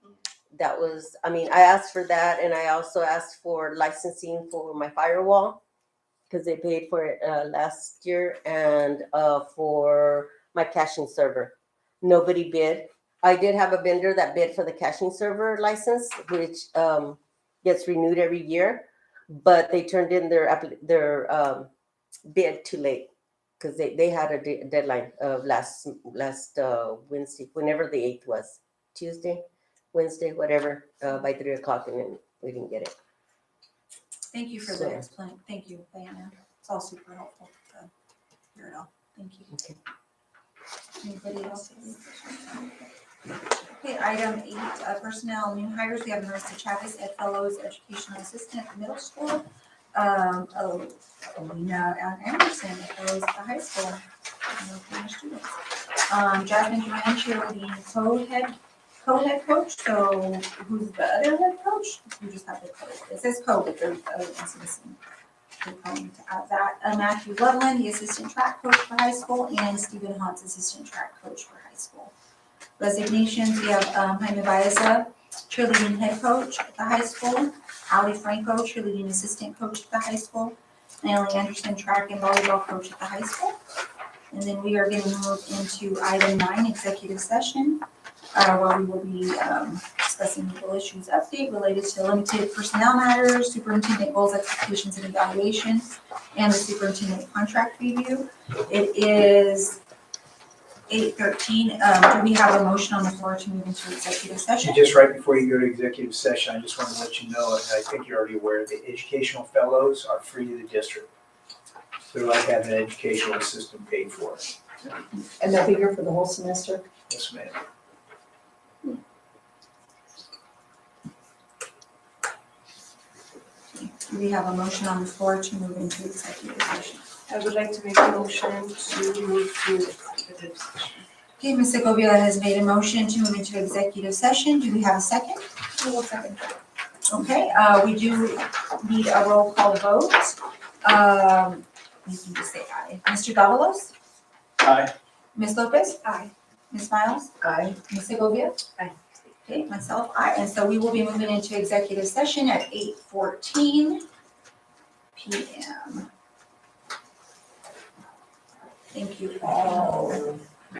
That was, I mean, I asked for that, and I also asked for licensing for my firewall, because they paid for it last year, and for my caching server. Nobody bid. I did have a vendor that bid for the caching server license, which gets renewed every year, but they turned in their bid too late, because they had a deadline of last Wednesday, whenever the 8th was, Tuesday, Wednesday, whatever, by 3 o'clock, and then we didn't get it. Thank you for the explanation. Thank you, Diana. It's all super helpful to hear it all. Thank you. Okay. Anybody else? Okay, item 8, personnel, new hires. We have Marissa Chavez, Ed Fellows, educational assistant at the middle school. Alina Anderson, Ed Fellows at the high school. No former students. Jasmine Duran, cheerleading co-head coach. So who's the other head coach? You just have the code. It says co, but there's other ones missing. We're going to add that. Matthew Loveland, the assistant track coach for high school, and Stephen Hunt's assistant track coach for high school. Resignations, we have Jaime Baeza, cheerleading head coach at the high school, Ali Franco, cheerleading assistant coach at the high school, Natalie Anderson, track and volleyball coach at the high school. And then we are going to move into item 9, executive session, where we will be discussing legal issues update related to limited personnel matters, superintendent goals, expectations, and evaluation, and the superintendent contract review. It is 8:13. Do we have a motion on the floor to move into executive session? And just right before you go to executive session, I just want to let you know, and I think you're already aware, the educational fellows are free to the district. They're like having an educational assistant paid for. And they'll be here for the whole semester? Yes, ma'am. Do we have a motion on the floor to move into executive session? I would like to make a motion to move to executive session. Okay, Ms. Segovia has made a motion to move into executive session. Do we have a second? Second. Okay, we do need a roll call vote. You can just say aye. Mr. Davalos? Aye. Ms. Lopez? Aye. Ms. Miles? Aye. Ms. Segovia? Aye. Okay, myself, aye. And so we will be moving into executive session at 8:14 p.m. Thank you all.